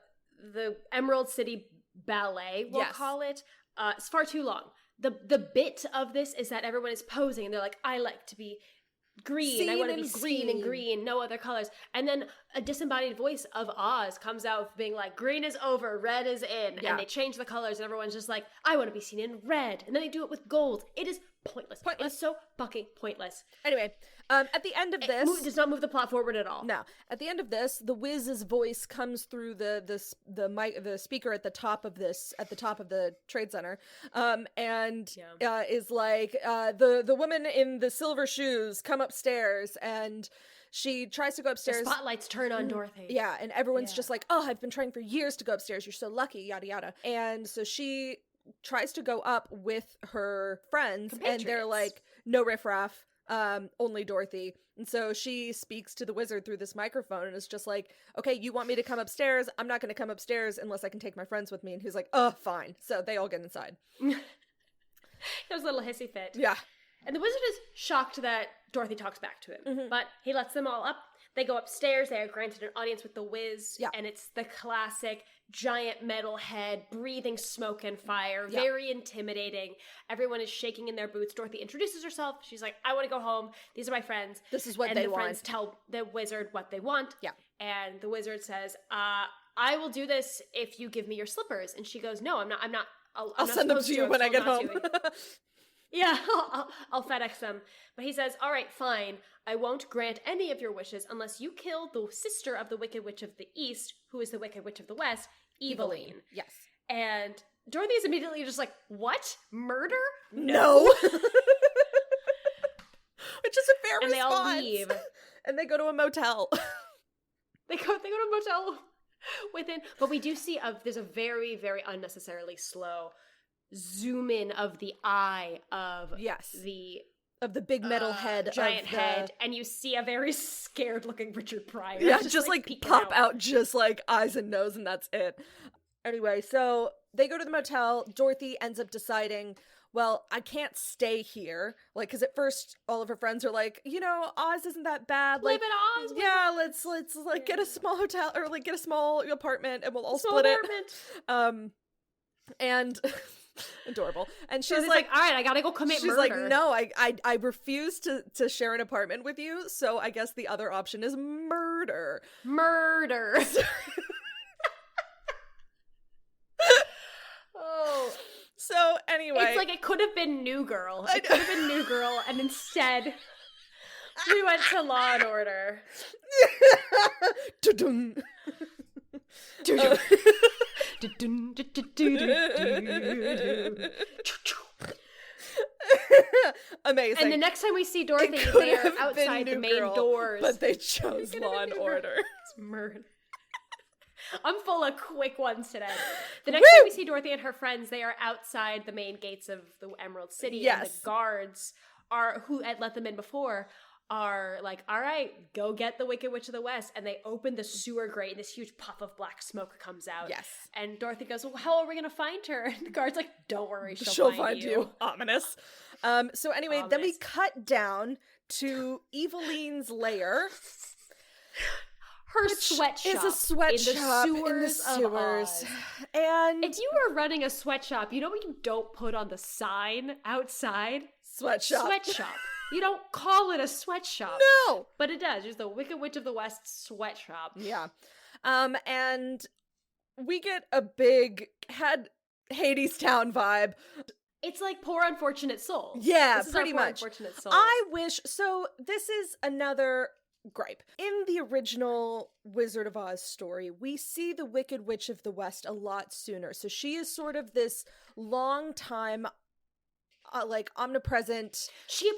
Emerald City Ballet, we'll call it, it's far too long. The bit of this is that everyone is posing and they're like, I like to be green. I want to be seen in green, no other colors. And then a disembodied voice of Oz comes out being like, green is over, red is in. Yeah. And they change the colors and everyone's just like, I want to be seen in red. And then they do it with gold. It is pointless. It's so fucking pointless. Anyway, at the end of this... It does not move the plot forward at all. No. At the end of this, the Wiz's voice comes through the speaker at the top of the trade center, and is like, the woman in the silver shoes, come upstairs, and she tries to go upstairs. The spotlights turn on Dorothy. Yeah, and everyone's just like, oh, I've been trying for years to go upstairs. You're so lucky, yada yada. And so she tries to go up with her friends, and they're like, no riffraff. Only Dorothy. And so she speaks to the wizard through this microphone and is just like, okay, you want me to come upstairs? I'm not going to come upstairs unless I can take my friends with me. And he's like, oh, fine. So they all get inside. It was a little hissy fit. Yeah. And the wizard is shocked that Dorothy talks back to him. But he lets them all up. They go upstairs. They are granted an audience with the Wiz. Yeah. And it's the classic giant metal head, breathing smoke and fire. Yeah. Very intimidating. Everyone is shaking in their boots. Dorothy introduces herself. She's like, I want to go home. These are my friends. This is what they want. And the friends tell the wizard what they want. Yeah. And the wizard says, I will do this if you give me your slippers. And she goes, no, I'm not. I'll send them to you when I get home. Yeah, I'll FedEx them. But he says, all right, fine. I won't grant any of your wishes unless you kill the sister of the Wicked Witch of the East, who is the Wicked Witch of the West, Eveline. Yes. And Dorothy is immediately just like, what? Murder? No. Which is a fair response. And they all leave. And they go to a motel. They go to a motel within. But we do see there's a very, very unnecessarily slow zoom in of the eye of the big metal head, giant head, and you see a very scared looking Richard Pryor. Yeah, just like pop out just like eyes and nose, and that's it. Anyway, so they go to the motel. Dorothy ends up deciding, well, I can't stay here. Like, because at first all of her friends are like, Oz isn't that bad. Like, live in Oz. Yeah, let's like get a small hotel or like get a small apartment, and we'll all split it. And adorable. And she's like, all right, I gotta go commit murder. She's like, no, I refuse to share an apartment with you, so I guess the other option is murder. Oh. So anyway, it's like it could have been New Girl. It could have been New Girl, and instead we went to Law and Order. Amazing. And the next time we see Dorothy, they're outside the main doors. But they chose Law and Order. It's murder. I'm full of quick ones today. The next time we see Dorothy and her friends, they are outside the main gates of the Emerald City. Yes. And the guards who had let them in before are like, all right, go get the Wicked Witch of the West. And they open the sewer grate and this huge puff of black smoke comes out. Yes. And Dorothy goes, well, how are we going to find her? And the guard's like, don't worry, she'll find you. Ominous. So anyway, then we cut down to Eveline's lair. Her sweatshop is a sweatshop in the sewers. And if you were running a sweatshop, you know what you don't put on the sign outside? Sweatshop. You don't call it a sweatshop. No. But it does. There's the Wicked Witch of the West sweatshop. Yeah. And we get a big Hadestown vibe. It's like Poor Unfortunate Souls. Yeah, this pretty is our much. Poor Unfortunate Souls. I wish, so this is another gripe. In the original Wizard of Oz story, we see the Wicked Witch of the West a lot sooner. So she is sort of this long time like omnipresent,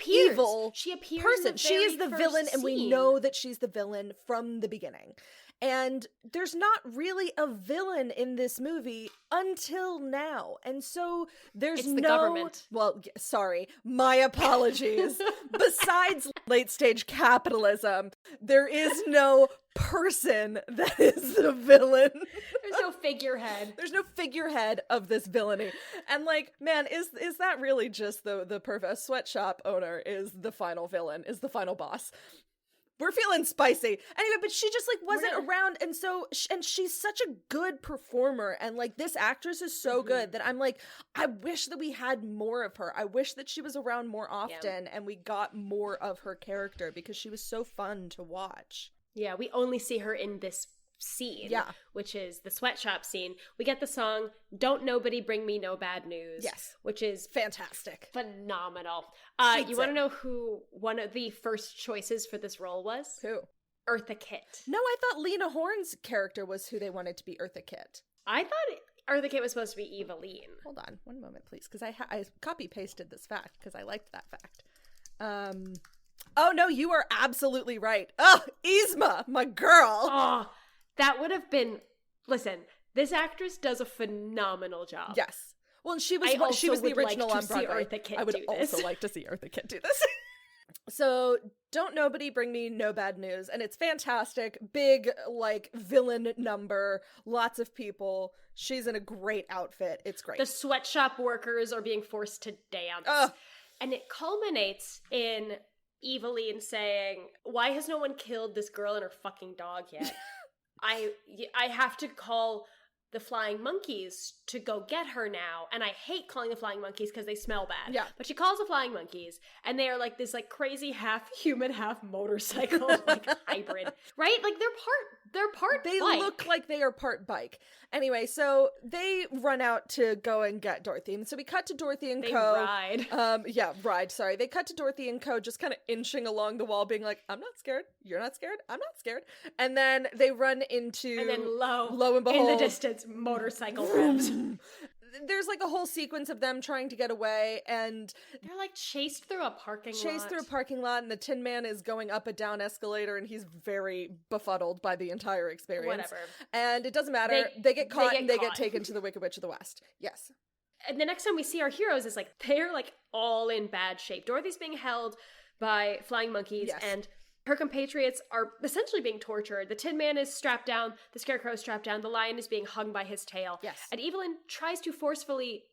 evil person. She is the villain, and we know that she's the villain from the beginning. And there's not really a villain in this movie until now. And so there's the government. Well, sorry, my apologies. Besides late stage capitalism, there is no person that is the villain. There's no figurehead. There's no figurehead of this villainy. And like, man, is that really just the perfect sweatshop owner is the final villain, is the final boss? We're feeling spicy. Anyway, but she just, like, wasn't around, and so, and she's such a good performer, and, like, this actress is so good that I'm like, I wish that we had more of her. I wish that she was around more often, and we got more of her character, because she was so fun to watch. Yeah, we only see her in this scene, which is the sweatshop scene. We get the song "Don't Nobody Bring Me No Bad News," which is fantastic, phenomenal. You want to know who one of the first choices for this role was? Who? Eartha Kitt. No, I thought Lena Horne's character was who they wanted to be Eartha Kitt. I thought Eartha Kitt was supposed to be Eveline. Hold on one moment, please, because I copy pasted this fact because I liked that fact. Oh no, you are absolutely right. Oh, Yzma, my girl. Oh, that would have been. Listen, this actress does a phenomenal job. Yes. Well, she was the original on Broadway. I would also like to see Eartha Kitt do this. So, Don't Nobody Bring Me No Bad News, and it's fantastic. Big, like, villain number. Lots of people. She's in a great outfit. It's great. The sweatshop workers are being forced to dance. And it culminates in Eveline saying, "Why has no one killed this girl and her fucking dog yet? I have to call the flying monkeys to go get her now, and I hate calling the flying monkeys because they smell bad." Yeah. But she calls the flying monkeys, and they are like this like crazy half human, half motorcycle like hybrid, right? Like they're part They bike. look like they are part bike. Anyway, so they run out to go and get Dorothy. And so we cut to Dorothy and Co. Ride. Sorry. They cut to Dorothy and Co. just kind of inching along the wall, being like, "I'm not scared. You're not scared. I'm not scared." And then they run into... And then lo and behold, in the distance, motorcycle revs. There's like a whole sequence of them trying to get away, and they're like chased through a parking lot. And the Tin Man is going up a down escalator, and he's very befuddled by the entire experience. Whatever. And it doesn't matter. They get caught and they get taken to the Wicked Witch of the West. Yes. And the next time we see our heroes is like they're like all in bad shape. Dorothy's being held by flying monkeys, and her compatriots are essentially being tortured. The Tin Man is strapped down, the Scarecrow is strapped down, the Lion is being hung by his tail. Yes. And Evelyn tries to forcefully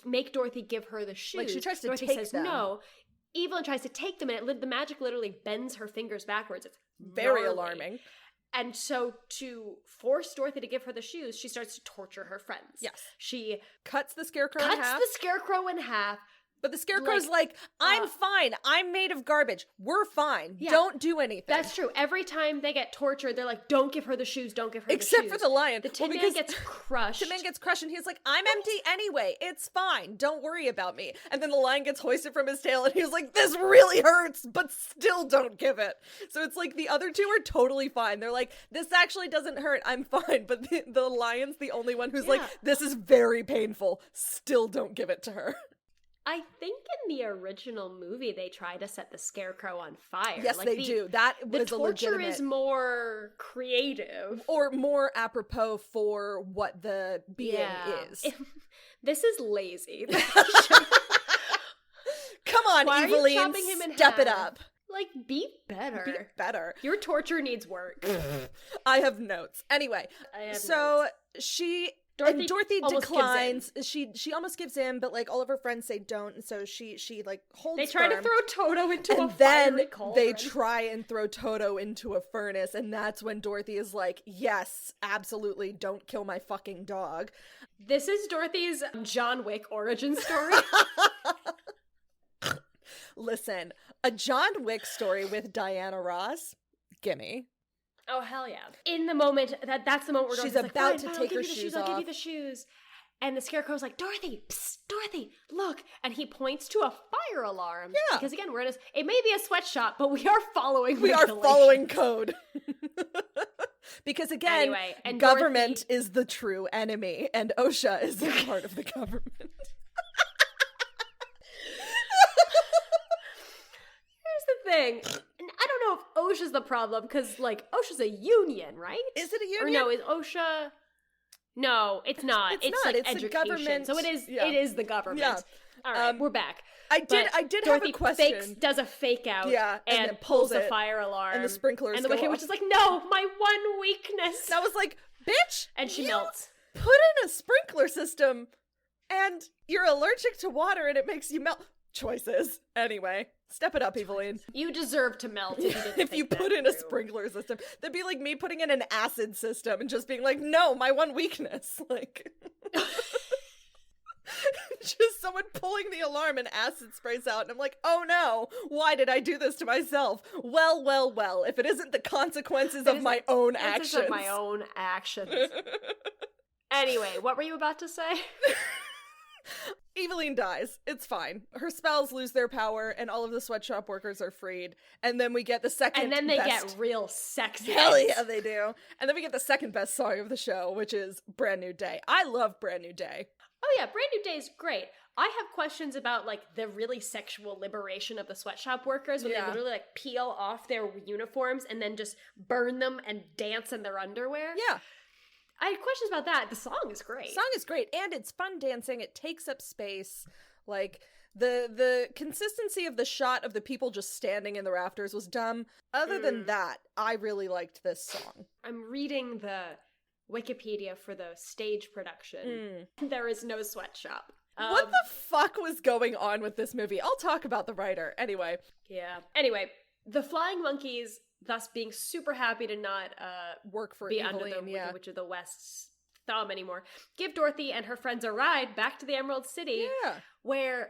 make Dorothy give her the shoes. Like she tries to Dorothy take says them. No. Evelyn tries to take them, and the magic literally bends her fingers backwards. It's very gnarly. alarming. And so to force Dorothy to give her the shoes, she starts to torture her friends. Yes. She cuts the Scarecrow in half. But the Scarecrow's like, "I'm fine. I'm made of garbage. We're fine. Yeah. Don't do anything." That's true. Every time they get tortured, they're like, "Don't give her the shoes. Don't give her the shoes." Except for the Lion. The Tin Man gets crushed. Tin Man gets crushed, and he's like, "I'm empty anyway. It's fine. Don't worry about me." And then the Lion gets hoisted from his tail, and he's like, "This really hurts, but still don't give it." So it's like the other two are totally fine. They're like, "This actually doesn't hurt. I'm fine." But the Lion's the only one who's like, "This is very painful. Still don't give it to her." I think in the original movie they try to set the Scarecrow on fire. Yes, they do. That was the torture is more creative, or more apropos for what the being is. This is lazy. Come on, Eveline, step it up. Like, be better. Be better. Your torture needs work. I have notes. Anyway, Dorothy declines. She almost gives in, but like all of her friends say don't, and so she like holds. They try to throw Toto into a fiery cauldron. They try and throw Toto into a furnace, and that's when Dorothy is like, "Yes, absolutely, don't kill my fucking dog." This is Dorothy's John Wick origin story. Listen, a John Wick story with Diana Ross, gimme. Oh, hell yeah. In the moment, that's the moment where she's Dorothy's about to take her shoes off. I'll give you the shoes. And the Scarecrow's like, "Dorothy, psst, Dorothy, look." And he points to a fire alarm. Yeah. Because again, it may be a sweatshop, but we are following code. Because again, government is the true enemy, and OSHA is a part of the government. Here's the thing. I don't know if OSHA's the problem, because, like, OSHA's a union, right? Is it a union? Or no, is OSHA... No, it's not. It's not. Like, education. The government. So it is the government. Yeah. All right, we're back. I did have a question. Does a fake out and pulls a fire alarm. And the sprinklers And the Wicked Witch is like, "No, my one weakness." And I was like, "Bitch!" And she melts. Put in a sprinkler system, and you're allergic to water, and it makes you melt. choices. Anyway, step it up, Eveline. You deserve to melt if you didn't If you think put that in a through. sprinkler system, that'd be like me putting in an acid system and just being like, no, my one weakness. Like, just someone pulling the alarm and acid sprays out, and I'm like, oh no, why did I do this to myself? Well, if it isn't the consequences of my own actions. Of my own actions. Anyway, what were you about to say? Eveline dies. It's fine. Her spells lose their power, and all of the sweatshop workers are freed. And then we get the second And then they best... get real sexy. Hell yeah, they do. And then we get the second best song of the show, which is Brand New Day. I love Brand New Day. Oh yeah, Brand New Day is great. I have questions about, like, the really sexual liberation of the sweatshop workers when they literally, like, peel off their uniforms and then just burn them and dance in their underwear. Yeah. I had questions about that. The song is great. Song is great, and it's fun dancing. It takes up space. Like, the consistency of the shot of the people just standing in the rafters was dumb. Other than that, I really liked this song. I'm reading the Wikipedia for the stage production. There is no sweatshop. What the fuck was going on with this movie? I'll talk about the writer. Anyway. Yeah. Anyway, the Flying Monkeys, thus being super happy to not work for be under Eveline, the Wicked Witch of the West's thumb anymore, give Dorothy and her friends a ride back to the Emerald City, where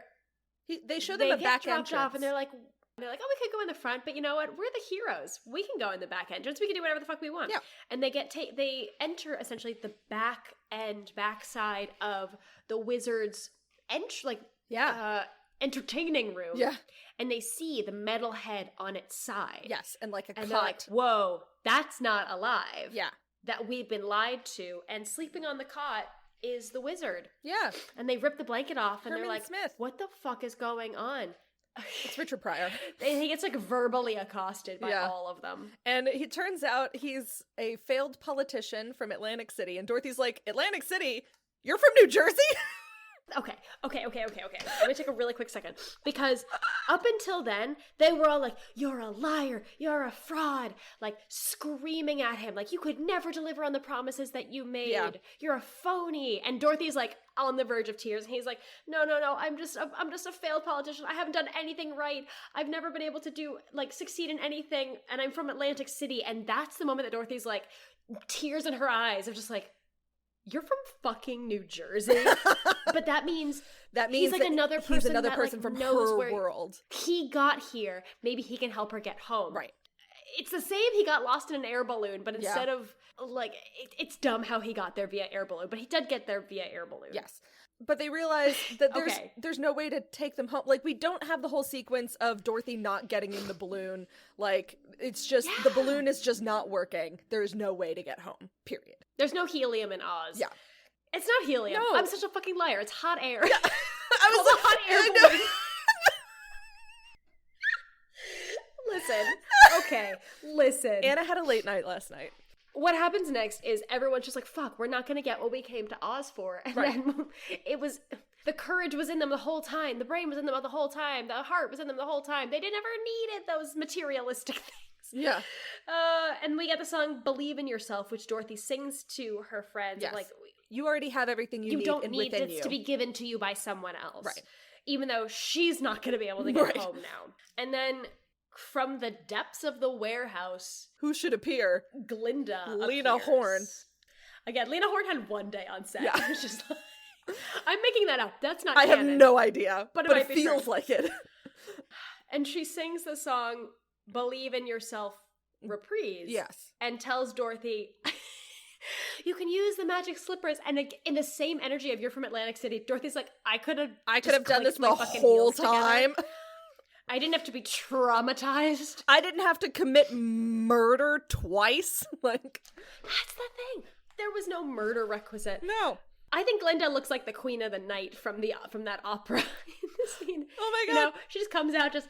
they show them a back entrance. Off, and they're like, oh, we could go in the front, but you know what? We're the heroes. We can go in the back entrance. We can do whatever the fuck we want. Yeah. And they enter essentially the backside of the wizard's entertaining room. Yeah. And they see the metal head on its side. Yes, and like a and cot. they're like, whoa, that's not alive. Yeah. That we've been lied to. And sleeping on the cot is the wizard. Yeah. And they rip the blanket off and Herman they're like, Smith. What the fuck is going on? It's Richard Pryor. He gets like verbally accosted by all of them. And he turns out he's a failed politician from Atlantic City. And Dorothy's like, Atlantic City? You're from New Jersey? Okay. Let me take a really quick second. Because up until then, they were all like, you're a liar, you're a fraud, like screaming at him, like you could never deliver on the promises that you made. You're a phony. And Dorothy's like on the verge of tears. And he's like, no, I'm just a failed politician. I haven't done anything right. I've never been able to succeed in anything. And I'm from Atlantic City. And that's the moment that Dorothy's like, tears in her eyes of just like, you're from fucking New Jersey. But that means he's like another person. He's another that, person like, from knows her where world. He got here. Maybe he can help her get home. Right. It's the same. He got lost in an air balloon, but instead of like, it's dumb how he got there via air balloon, but he did get there via air balloon. Yes. But they realize that there's no way to take them home. Like, we don't have the whole sequence of Dorothy not getting in the balloon. Like, it's just, the balloon is just not working. There's no way to get home, period. There's no helium in Oz. Yeah. It's not helium. No. I'm such a fucking liar. It's hot air. Yeah. I was a hot air balloon. Listen. Anna had a late night last night. What happens next is everyone's just like, fuck, we're not going to get what we came to Oz for. And then the courage was in them the whole time. The brain was in them the whole time. The heart was in them the whole time. They never needed those materialistic things. Yeah. And we get the song Believe in Yourself, which Dorothy sings to her friends. Yes. Like, you already have everything you need don't need within it you. to be given to you by someone else. Right. Even though she's not going to be able to get home now. And then from the depths of the warehouse, who should appear? Glinda Lena appears. Horne. Again, Lena Horne had one day on set. Yeah. It's just like, I'm making that up. That's not I canon. have no idea, but might it be feels true. like it. And she sings the song Believe in Yourself reprise. Yes. And tells Dorothy, you can use the magic slippers. And in the same energy of you're from Atlantic City, Dorothy's like, I could have done this the whole time. I didn't have to be traumatized. I didn't have to commit murder twice. Like, that's the thing. There was no murder requisite. No. I think Glinda looks like the Queen of the Night from that opera in the scene. Oh my god. You know, she just comes out just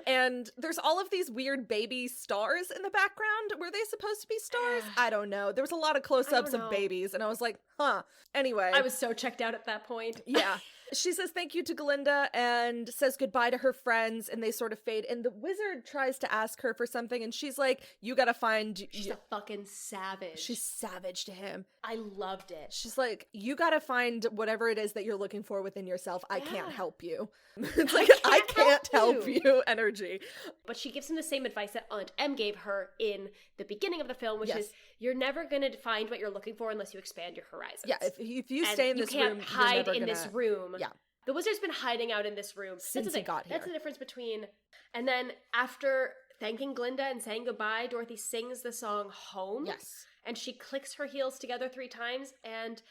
And there's all of these weird baby stars in the background. Were they supposed to be stars? I don't know. There was a lot of close-ups of babies, and I was like, huh. Anyway. I was so checked out at that point. Yeah. She says thank you to Glinda and says goodbye to her friends, and they sort of fade. And the wizard tries to ask her for something, and she's like, you gotta find... She's a fucking savage. She's savage to him. I loved it. She's like, you gotta find whatever it is that you're looking for within yourself. I can't help you. It's like, I can't help you energy. But she gives him the same advice that Aunt Em gave her in the beginning of the film, which is you're never going to find what you're looking for unless you expand your horizons. Yeah, if you stay in this room, you can't hide in this room. Yeah. The wizard's been hiding out in this room Since he got here. That's the difference between... And then after thanking Glinda and saying goodbye, Dorothy sings the song Home. Yes. And she clicks her heels together 3 times and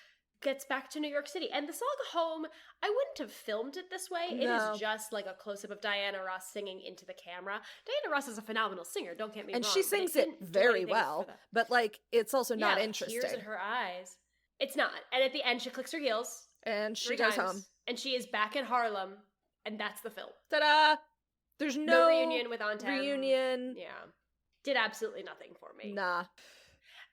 gets back to New York City. And the song Home, I wouldn't have filmed it this way. No. It is just like a close-up of Diana Ross singing into the camera. Diana Ross is a phenomenal singer, don't get me wrong. And she sings it very well, but like, it's also not interesting. Tears in her eyes. It's not. And at the end, she clicks her heels. And she 3 goes times, home. And she is back in Harlem. And that's the film. Ta-da! There's no reunion with Aunt Em. Reunion. Yeah. Did absolutely nothing for me. Nah.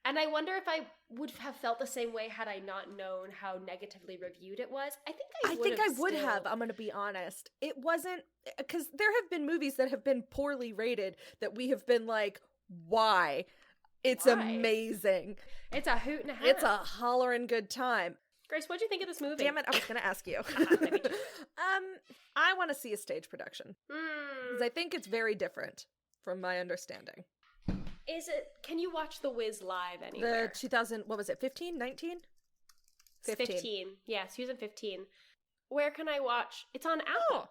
And I wonder if I would have felt the same way had I not known how negatively reviewed it was. I think I would have. I'm going to be honest. It wasn't, because there have been movies that have been poorly rated that we have been like, why? It's amazing. It's a hoot and a half. It's a hollering good time. Grace, what'd you think of this movie? Damn it, I was going to ask you. I want to see a stage production. Because I think it's very different from my understanding. Is it? Can you watch The Wiz live anywhere? The 2000, what was it, 15, 19? 15. Yeah, season 15. Where can I watch? It's on Apple. Oh.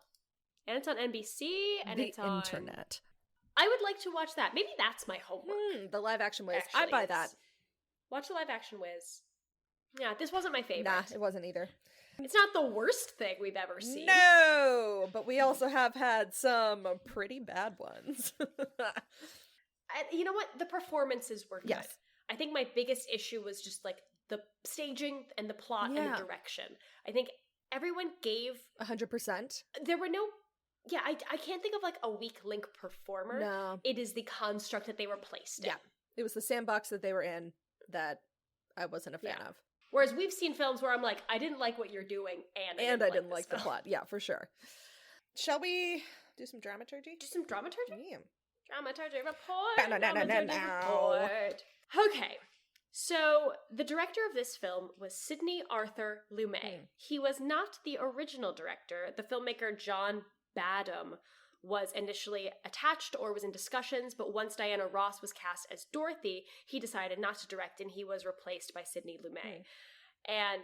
And it's on NBC. And the it's on... internet. I would like to watch that. Maybe that's my homework. The live action Wiz. Actually, I buy that. Watch the live action Wiz. Yeah, this wasn't my favorite. Nah, it wasn't either. It's not the worst thing we've ever seen. No, but we also have had some pretty bad ones. You know what? The performances were good. Yes. I think my biggest issue was just like the staging and the plot and the direction. I think everyone gave 100%. There were no... Yeah, I can't think of like a weak link performer. No. It is the construct that they were placed in. Yeah. It was the sandbox that they were in that I wasn't a fan of. Whereas we've seen films where I'm like, I didn't like what you're doing, and I didn't like the plot. Yeah, for sure. Shall we do some dramaturgy? Do some dramaturgy? Yeah. Dramaturgy report. Dramaturgy report. Okay. So, the director of this film was Sidney Arthur Lumet. He was not the original director. The filmmaker John Badham was initially attached or was in discussions, but once Diana Ross was cast as Dorothy, he decided not to direct, and he was replaced by Sidney Lumet. And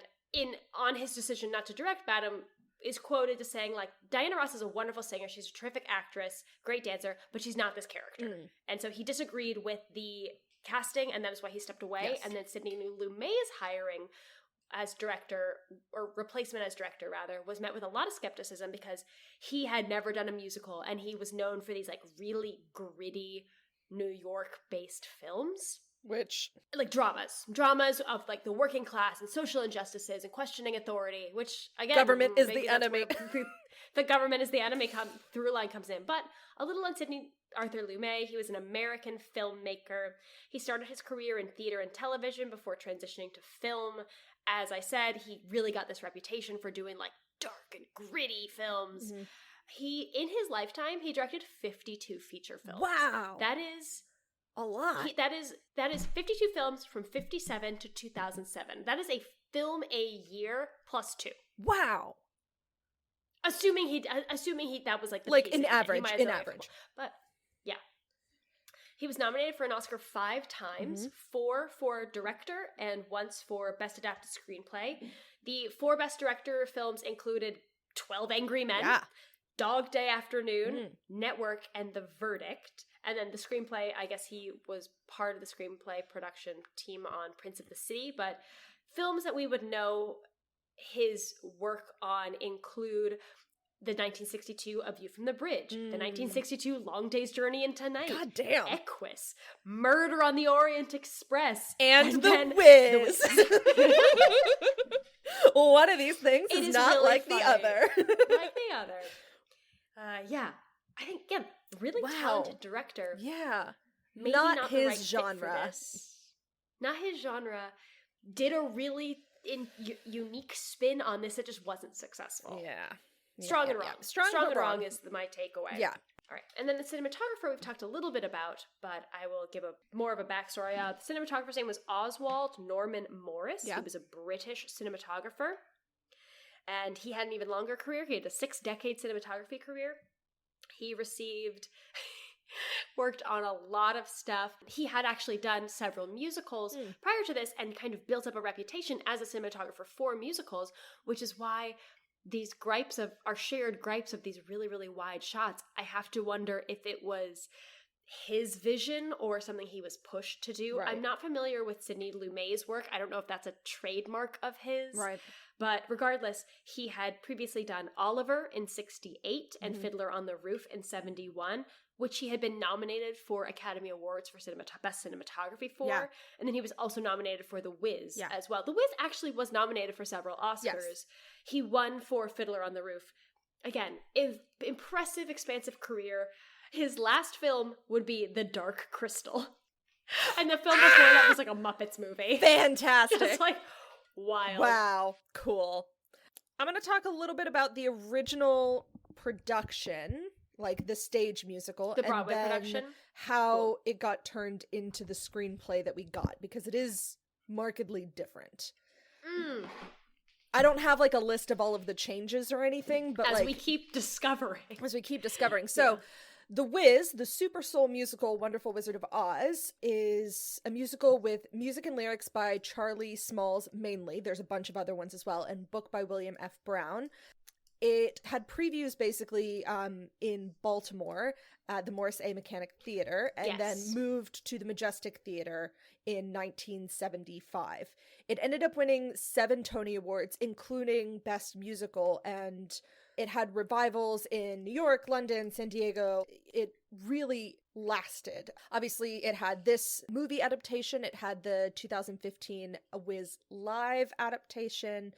on his decision not to direct, Badham is quoted as saying, like, Diana Ross is a wonderful singer, she's a terrific actress, great dancer, but she's not this character. And so he disagreed with the casting, and that is why he stepped away. Yes. And then Sidney Lumet's hiring as director, or replacement as director rather, was met with a lot of skepticism because he had never done a musical, and he was known for these like really gritty New York based films. Which, like dramas of like the working class and social injustices and questioning authority, which again, government is the enemy. The government is the enemy through line comes in. But a little on Sidney Arthur Lumet. He was an American filmmaker. He started his career in theater and television before transitioning to film. As I said, he really got this reputation for doing like dark and gritty films. In his lifetime, he directed 52 feature films. Wow. That is a lot. That is 52 films from 57 to 2007. That is a film a year plus 2. Wow. Assuming he that was like the in average. But yeah. He was nominated for an Oscar 5 times, 4 for director and once for best adapted screenplay. The 4 best director films included 12 Angry Men, Dog Day Afternoon, Network, and The Verdict. And then the screenplay, I guess he was part of the screenplay production team on Prince of the City, but films that we would know his work on include the 1962 A View from the Bridge, the 1962 Long Day's Journey into Night, God damn, Equus, Murder on the Orient Express, and The Wiz. One of these things is not really like the other. Like the other. Yeah. I think, again, really talented director. Yeah. Maybe not his the right genre. Not his genre. Did a really unique spin on this that just wasn't successful. Yeah. Strong and wrong. Yeah. Strong and wrong is my takeaway. Yeah. All right. And then the cinematographer we've talked a little bit about, but I will give more of a backstory. The cinematographer's name was Oswald Norman Morris. Yeah. He was a British cinematographer. And he had an even longer career. He had a 6-decade cinematography career. He worked on a lot of stuff. He had actually done several musicals prior to this and kind of built up a reputation as a cinematographer for musicals, which is why these shared gripes of these really, really wide shots, I have to wonder if it was his vision or something he was pushed to do. Right. I'm not familiar with Sidney Lumet's work. I don't know if that's a trademark of his. Right. But regardless, he had previously done Oliver in 1968 and Fiddler on the Roof in 1971, which he had been nominated for Academy Awards for Best Cinematography for. Yeah. And then he was also nominated for The Wiz as well. The Wiz actually was nominated for several Oscars. Yes. He won for Fiddler on the Roof. Again, impressive, expansive career. His last film would be The Dark Crystal. And the film before that was like a Muppets movie. Fantastic. Just like wild. Wow. Cool. I'm going to talk a little bit about the original production, like the stage musical. The Broadway production. How it got turned into the screenplay that we got, because it is markedly different. I don't have like a list of all of the changes or anything, but as we keep discovering. So The Wiz, the Super Soul musical Wonderful Wizard of Oz, is a musical with music and lyrics by Charlie Smalls mainly. There's a bunch of other ones as well, and book by William F. Brown. It had previews basically in Baltimore at the Morris A. Mechanic Theater, and then moved to the Majestic Theater in 1975. It ended up winning 7 Tony Awards, including Best Musical, and it had revivals in New York, London, San Diego. It really lasted. Obviously, it had this movie adaptation. It had the 2015 A Wiz live adaptation.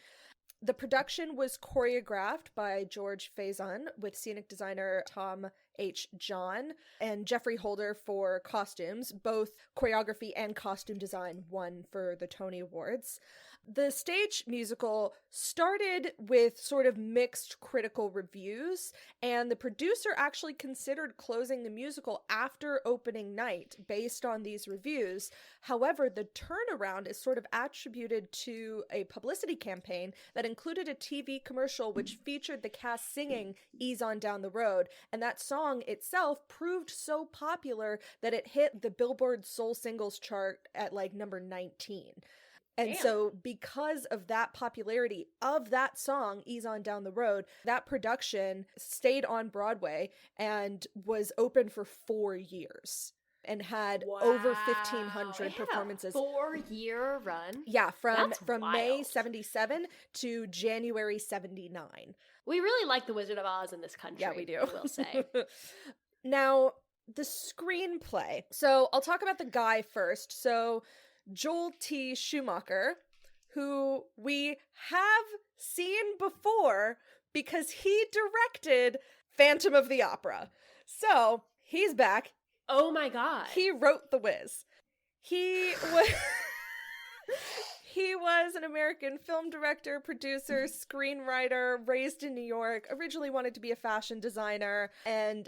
The production was choreographed by George Faison with scenic designer Tom H. John and Jeffrey Holder for costumes. Both choreography and costume design won for the Tony Awards. The stage musical started with sort of mixed critical reviews, and the producer actually considered closing the musical after opening night based on these reviews. However, the turnaround is sort of attributed to a publicity campaign that included a TV commercial which featured the cast singing Ease On Down the Road, and that song itself proved so popular that it hit the Billboard Soul Singles chart at like number 19. And so because of that popularity of that song, Ease On Down the Road, that production stayed on Broadway and was open for 4 years and had over 1,500 performances. 4-year run? Yeah, from May 1977 to January 1979. We really like The Wizard of Oz in this country. Yeah, we do. I will say. Now, the screenplay. So I'll talk about the guy first. So Joel T. Schumacher, who we have seen before because he directed Phantom of the Opera. So he's back. Oh my god. He wrote The Wiz. He was an American film director, producer, screenwriter, raised in New York, originally wanted to be a fashion designer, and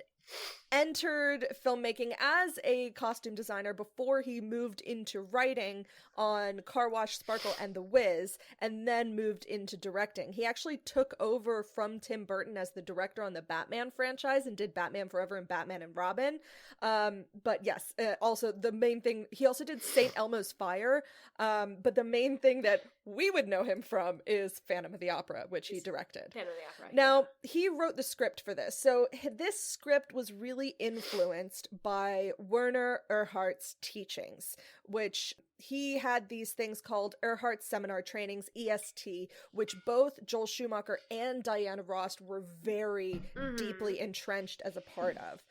entered filmmaking as a costume designer before he moved into writing on Car Wash, Sparkle, and The Wiz, and then moved into directing. He actually took over from Tim Burton as the director on the Batman franchise and did Batman Forever and Batman and Robin. But yes, also the main thing, he also did St. Elmo's Fire, but the main thing that we would know him from is Phantom of the Opera, which he directed. Phantom of the Opera. Now, he wrote the script for this. So this script was really influenced by Werner Erhardt's teachings, which he had these things called Erhardt Seminar Trainings, EST, which both Joel Schumacher and Diana Ross were very deeply entrenched as a part of.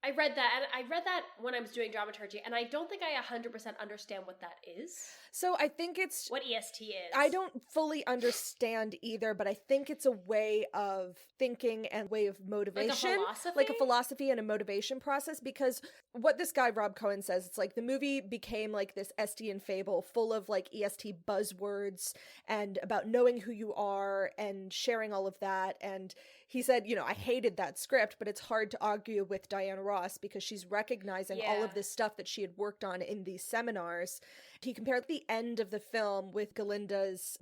I read that, and I read that when I was doing dramaturgy, and I don't think I 100% understand what that is. So I think it's... What EST is. I don't fully understand either, but I think it's a way of thinking and way of motivation. Like a philosophy? Like a philosophy and a motivation process, because what this guy, Rob Cohen, says, it's like the movie became like this Estian fable full of like EST buzzwords and about knowing who you are and sharing all of that. And he said, you know, I hated that script, but it's hard to argue with Diana Ross because she's recognizing all of this stuff that she had worked on in these seminars. He compared the end of the film with Glinda's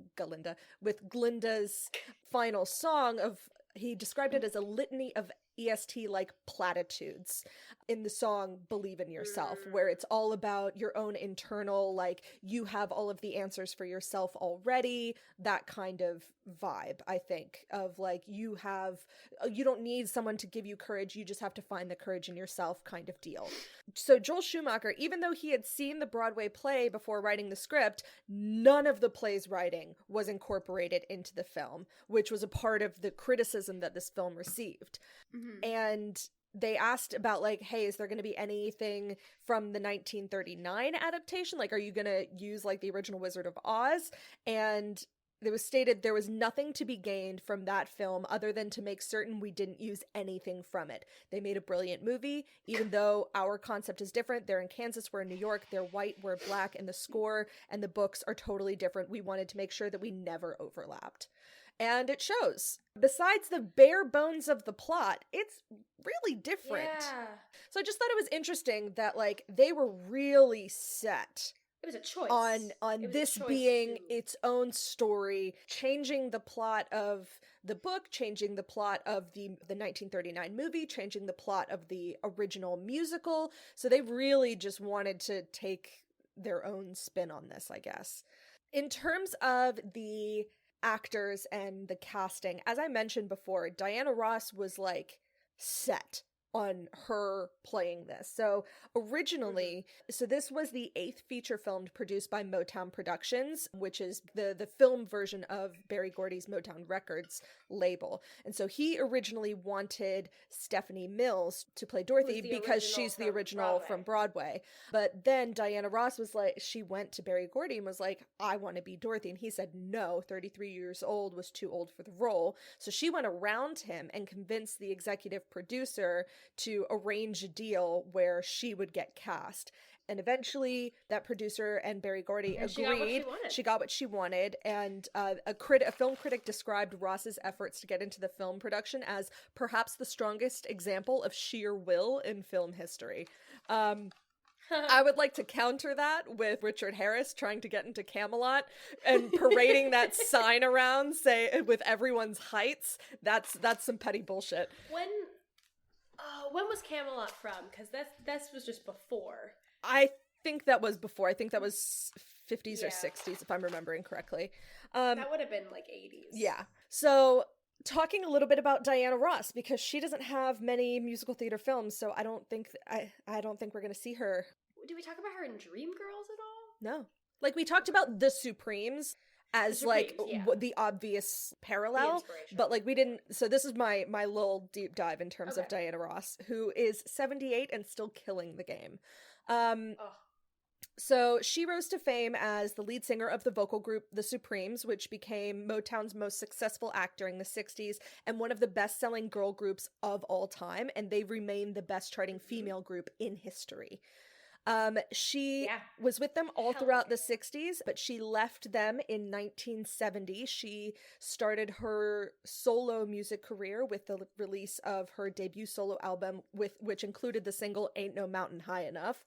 final song of, he described it as a litany of EST-like platitudes in the song Believe in Yourself, where it's all about your own internal, like, you have all of the answers for yourself already, that kind of vibe, I think, of like, you don't need someone to give you courage, you just have to find the courage in yourself kind of deal. So Joel Schumacher, even though he had seen the Broadway play before writing the script, none of the play's writing was incorporated into the film, which was a part of the criticism that this film received. And they asked about like, hey, is there going to be anything from the 1939 adaptation? Like, are you going to use like the original Wizard of Oz? And it was stated there was nothing to be gained from that film other than to make certain we didn't use anything from it. They made a brilliant movie, even though our concept is different. They're in Kansas, we're in New York, they're white, we're black, and the score and the books are totally different. We wanted to make sure that we never overlapped. And it shows. Besides the bare bones of the plot, it's really different. Yeah. So I just thought it was interesting that, like, they were really set. It was a choice. On this being its own story, changing the plot of the book, changing the plot of the 1939 movie, changing the plot of the original musical. So they really just wanted to take their own spin on this, I guess. In terms of the actors and the casting, as I mentioned before, Diana Ross was like set on her playing this. So originally, so this was the 8th feature film produced by Motown Productions, which is the film version of Berry Gordy's Motown Records label. And so he originally wanted Stephanie Mills to play Dorothy because she's the original from Broadway. But then Diana Ross was like, she went to Berry Gordy and was like, I want to be Dorothy. And he said no, 33 years old was too old for the role. So she went around him and convinced the executive producer to arrange a deal where she would get cast. And eventually that producer and Berry Gordy agreed. She got what she wanted. And a film critic described Ross's efforts to get into the film production as perhaps the strongest example of sheer will in film history. I would like to counter that with Richard Harris trying to get into Camelot and parading that sign around, say, with everyone's heights. That's some petty bullshit. When was Camelot from? Because that was just before. I think that was before. I think that was 50s or 60s, if I'm remembering correctly. That would have been like 80s. Yeah. So talking a little bit about Diana Ross, because she doesn't have many musical theater films, so I don't think we're going to see her. Did we talk about her in Dreamgirls at all? No. Like, we talked about the Supremes as the obvious parallel, but like we didn't. So this is my little deep dive in terms of Diana Ross, who is 78 and still killing the game. So she rose to fame as the lead singer of the vocal group The Supremes, which became Motown's most successful act during the 60s and one of the best-selling girl groups of all time, and they remain the best-charting female group in history. She was with them all throughout the 60s, but she left them in 1970. She started her solo music career with the release of her debut solo album, which included the single Ain't No Mountain High Enough.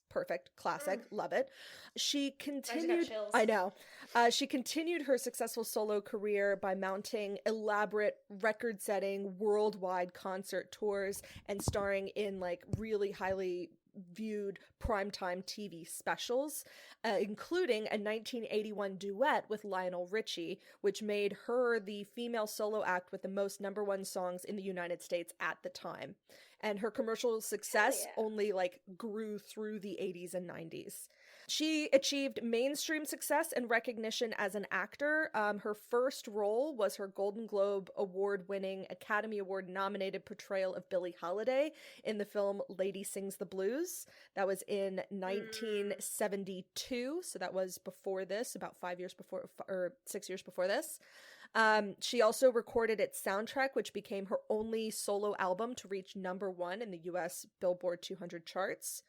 Perfect, classic, love it. She continued, I know. She continued her successful solo career by mounting elaborate record-setting worldwide concert tours and starring in like really highly viewed primetime TV specials, including a 1981 duet with Lionel Richie, which made her the female solo act with the most #1 songs in the United States at the time. And her commercial success only like grew through the 80s and 90s. She achieved mainstream success and recognition as an actor. Her first role was her Golden Globe Award-winning, Academy Award-nominated portrayal of Billie Holiday in the film Lady Sings the Blues. That was in 1972, so that was before this, about 5 years before, or 6 years before this. She also recorded its soundtrack, which became her only solo album to reach #1 in the US Billboard 200 charts.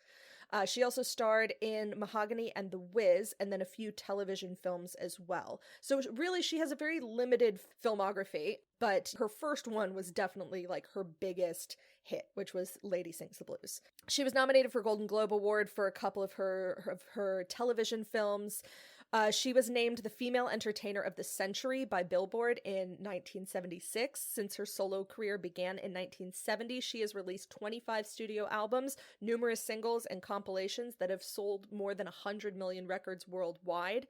She also starred in Mahogany and The Wiz, and then a few television films as well. So really, she has a very limited filmography, but her first one was definitely like her biggest hit, which was Lady Sings the Blues. She was nominated for Golden Globe Award for a couple of her television films. She was named the Female Entertainer of the Century by Billboard in 1976. Since her solo career began in 1970, she has released 25 studio albums, numerous singles, and compilations that have sold more than 100 million records worldwide.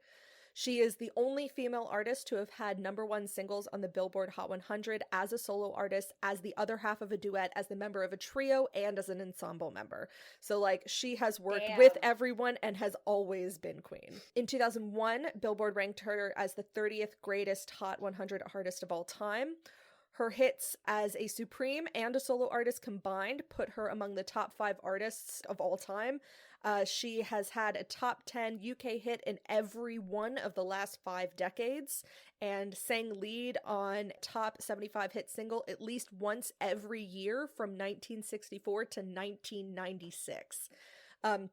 She is the only female artist to have had #1 singles on the Billboard Hot 100 as a solo artist, as the other half of a duet, as the member of a trio, and as an ensemble member. So, like, she has worked with everyone and has always been queen. In 2001, Billboard ranked her as the 30th greatest Hot 100 artist of all time. Her hits as a Supreme and a solo artist combined put her among the top 5 artists of all time. She has had a top 10 UK hit in every one of the last 5 decades and sang lead on top 75 hit single at least once every year from 1964 to 1996.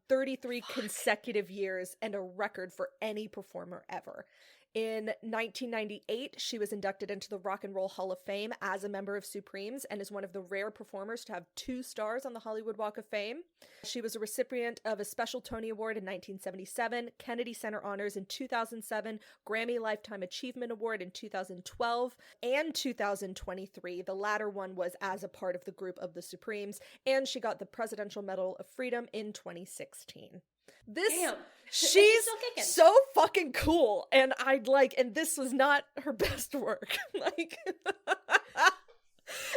33 consecutive years and a record for any performer ever. In 1998, she was inducted into the Rock and Roll Hall of Fame as a member of Supremes and is one of the rare performers to have 2 stars on the Hollywood Walk of Fame. She was a recipient of a special Tony Award in 1977, Kennedy Center Honors in 2007, Grammy Lifetime Achievement Award in 2012, and 2023. The latter one was as a part of the group of the Supremes, and she got the Presidential Medal of Freedom in 2016. She's so fucking cool, and and this was not her best work.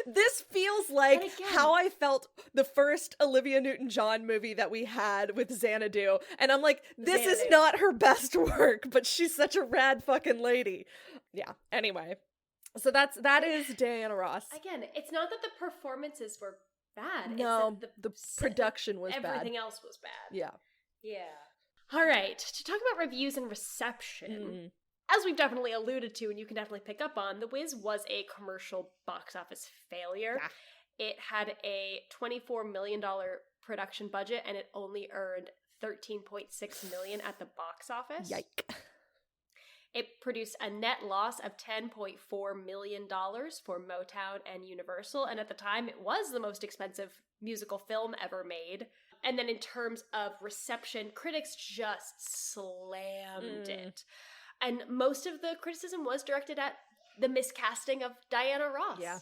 This feels like how I felt the first Olivia Newton-John movie that we had with Xanadu, and I'm like, this is not her best work, but she's such a rad fucking lady. Yeah, anyway. So that is Diana Ross. Again, it's not that the performances were bad. No, the production was bad. Everything else was bad. Yeah. Yeah. All right, to talk about reviews and reception, as we've definitely alluded to and you can definitely pick up on, The Wiz was a commercial box office failure. Yeah. It had a $24 million production budget and it only earned $13.6 million at the box office. Yike. It produced a net loss of $10.4 million for Motown and Universal, and at the time it was the most expensive musical film ever made. And then in terms of reception, critics just slammed it. And most of the criticism was directed at the miscasting of Diana Ross. Yeah.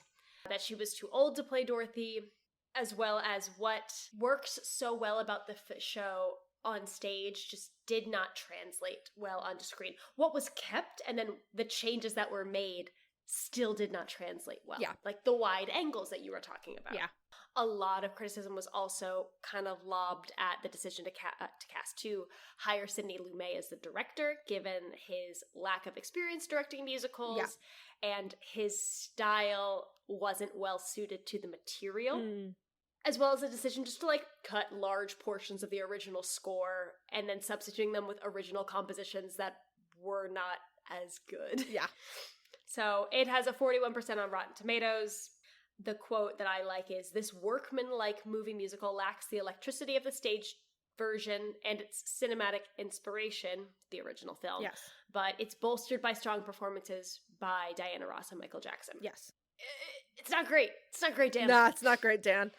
That she was too old to play Dorothy, as well as what works so well about the show on stage just did not translate well onto screen. What was kept and then the changes that were made still did not translate well. Yeah. Like the wide angles that you were talking about. Yeah. A lot of criticism was also kind of lobbed at the decision to hire Sidney Lumet as the director, given his lack of experience directing musicals, and his style wasn't well suited to the material, as well as a decision just to cut large portions of the original score and then substituting them with original compositions that were not as good. Yeah. So it has a 41% on Rotten Tomatoes. The quote that I like is, "This workman-like movie musical lacks the electricity of the stage version and its cinematic inspiration," the original film. Yes. "But it's bolstered by strong performances by Diana Ross and Michael Jackson." Yes. It's not great. It's not great, Dan. Nah, it's not great, Dan.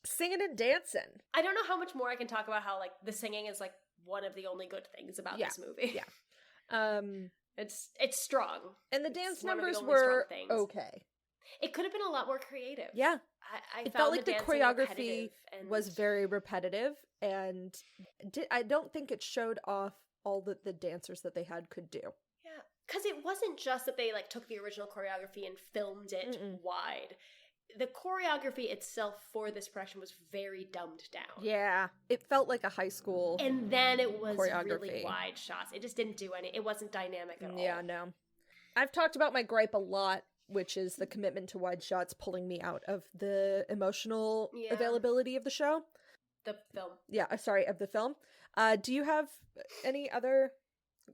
Singing and dancing. I don't know how much more I can talk about how the singing is one of the only good things about this movie. Yeah. It's strong. And the dance numbers were okay. It could have been a lot more creative. Yeah. I felt like the choreography repetitive was very repetitive, and I don't think it showed off all that the dancers that they had could do. Yeah, because it wasn't just that they took the original choreography and filmed it wide. the choreography itself for this production was very dumbed down. Yeah. It felt like a high school And then it was choreography. really wide shots. It just didn't do any. It wasn't dynamic at all. Yeah, no. I've talked about my gripe a lot, which is the commitment to wide shots pulling me out of the emotional availability of the show. The film. Yeah, sorry, of the film. Do you have any other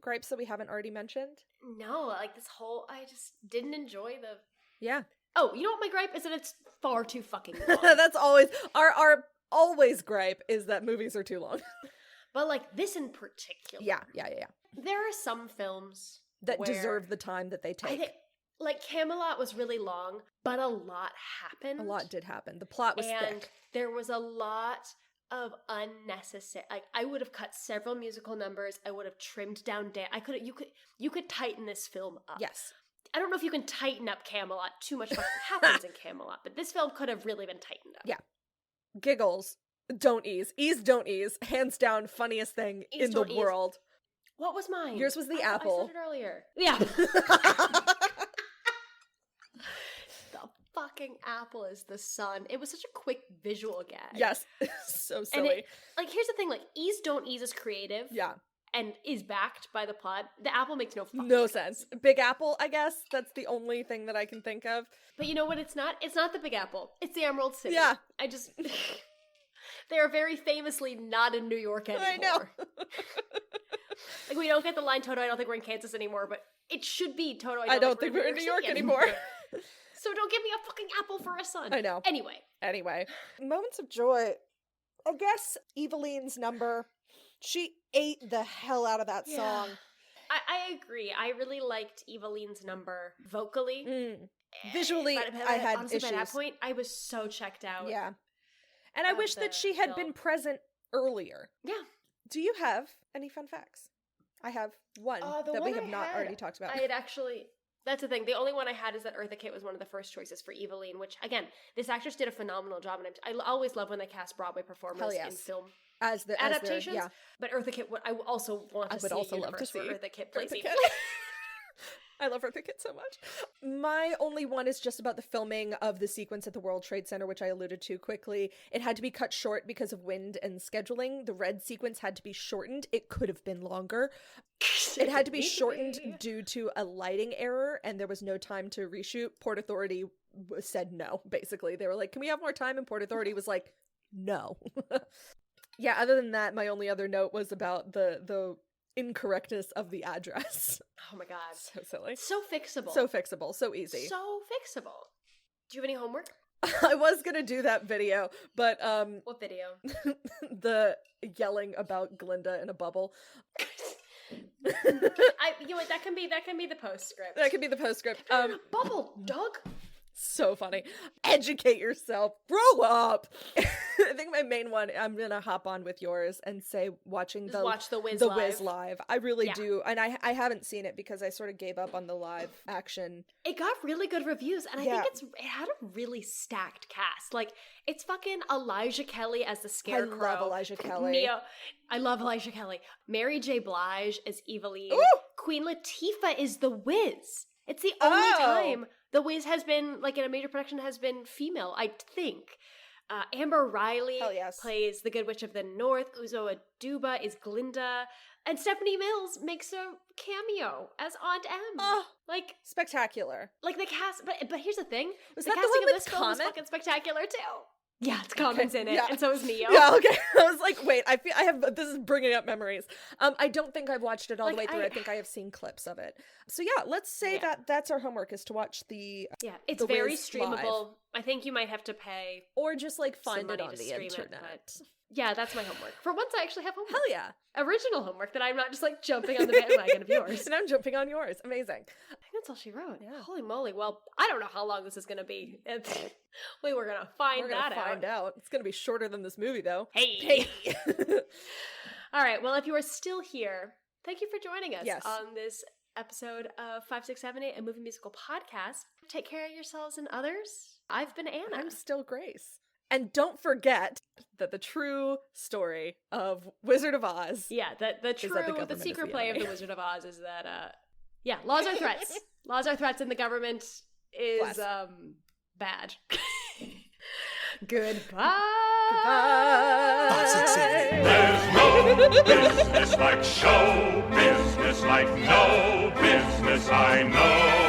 gripes that we haven't already mentioned? No, like this whole, I just didn't enjoy the... Yeah. Oh, you know what my gripe is? That it's far too fucking long. That's always, our always gripe is that movies are too long. But like this in particular. Yeah. There are some films That where deserve the time that they take. I think, like Camelot was really long, but a lot happened. A lot did happen. The plot was and thick. there was a lot of unnecessary, like I would have cut several musical numbers. I would have trimmed down you could tighten this film up. Yes. I don't know if you can tighten up Camelot. Too much fucking happens in Camelot, but this film could have really been tightened up. Yeah. Giggles. Don't ease. Ease, don't ease. Hands down, funniest thing Ease, in the don't ease. world. What was mine? Yours was the I apple. said it earlier. Yeah. The fucking apple is the sun. It was such a quick visual gag. Yes. So And silly. like, here's the thing, like, Ease Don't Ease is creative. Yeah. And is backed by the plot. The apple makes no fucking No sense. Big Apple, I guess. That's the only thing that I can think of. But you know what it's not? It's not the Big Apple. It's the Emerald City. Yeah. I just... They are very famously not in New York anymore. I know. Like, we don't get the line, Toto, I don't think we're in Kansas anymore, but it should be, Toto, I don't think we're in New York anymore. So don't give me a fucking apple for a son. I know. Anyway. Moments of joy. I guess Eveline's number. She ate the hell out of that song. I agree. I really liked Eveline's number vocally. Visually, But I had honestly, issues. by that point, I was so checked out. Yeah. And I of wish that the she had film. been present earlier. Yeah. Do you have any fun facts? I have one The that we one have I not had, already talked about. I had actually... That's the thing. The only one I had is that Eartha Kitt was one of the first choices for Eveline, which, again, this actress did a phenomenal job, and I always love when they cast Broadway performers in film as the adaptations. Yeah. But Eartha Kitt, I also want to see a universe where Eartha Kitt plays Eartha Eveline. Kitt. I love Eartha Kitt so much. My only one is just about the filming of the sequence at the World Trade Center, which I alluded to quickly. It had to be cut short because of wind and scheduling. The red sequence had to be shortened. It could have been longer. It had to be shortened due to a lighting error, and there was no time to reshoot. Port Authority said no, basically. They were like, can we have more time? And Port Authority was like, no. Yeah, other than that, my only other note was about the incorrectness of the address. Oh my god. So silly. So fixable. So fixable. So easy. So fixable. Do you have any homework? I was gonna do that video, but What video? the yelling about Glinda in a bubble. You know what, that can be the postscript. That could be the postscript. Bubble, Doug. So funny. Educate yourself. Grow up. I think my main one, I'm gonna hop on with yours and say watch the Wiz live. I really do, and I haven't seen it because I sort of gave up on the live action. It got really good reviews, and I think it had a really stacked cast. Like, it's fucking Elijah Kelly as the Scarecrow. I love Elijah Kelly. I love Elijah Kelly. Mary J. Blige as Eveline. Ooh! Queen Latifah is the Wiz. It's the only time the Wiz has been, like, in a major production has been female, I think. Amber Riley plays the Good Witch of the North. Uzo Aduba is Glinda. And Stephanie Mills makes a cameo as Aunt M. Oh, like, spectacular. Like, the cast, but here's the thing. Was the that the casting one of with this film is Comet? fucking spectacular, too. Yeah, it's Common's in it, and so is Neo. Yeah, okay. I was like, wait, this is bringing up memories. I don't think I've watched it all the way through. I think I have seen clips of it. So yeah, let's say that's our homework, is to watch the it's the very Wiz streamable. live. I think you might have to pay or just like find it money on to the stream internet. Yeah, that's my homework. For once, I actually have homework. Hell yeah. Original homework that I'm not just like jumping on the bandwagon of yours. And I'm jumping on yours. Amazing. I think that's all she wrote. Yeah. Holy moly. Well, I don't know how long this is going to be. We were going to find out. It's going to be shorter than this movie, though. Hey. All right. Well, if you are still here, thank you for joining us on this episode of 5678, a movie musical podcast. Take care of yourselves and others. I've been Anna. I'm still Grace. And don't forget that the true story of Wizard of Oz. Yeah, the secret play of the Wizard of Oz is that, laws are threats. Laws are threats, and the government is bad. Goodbye. There's no business like show business, like no business I know.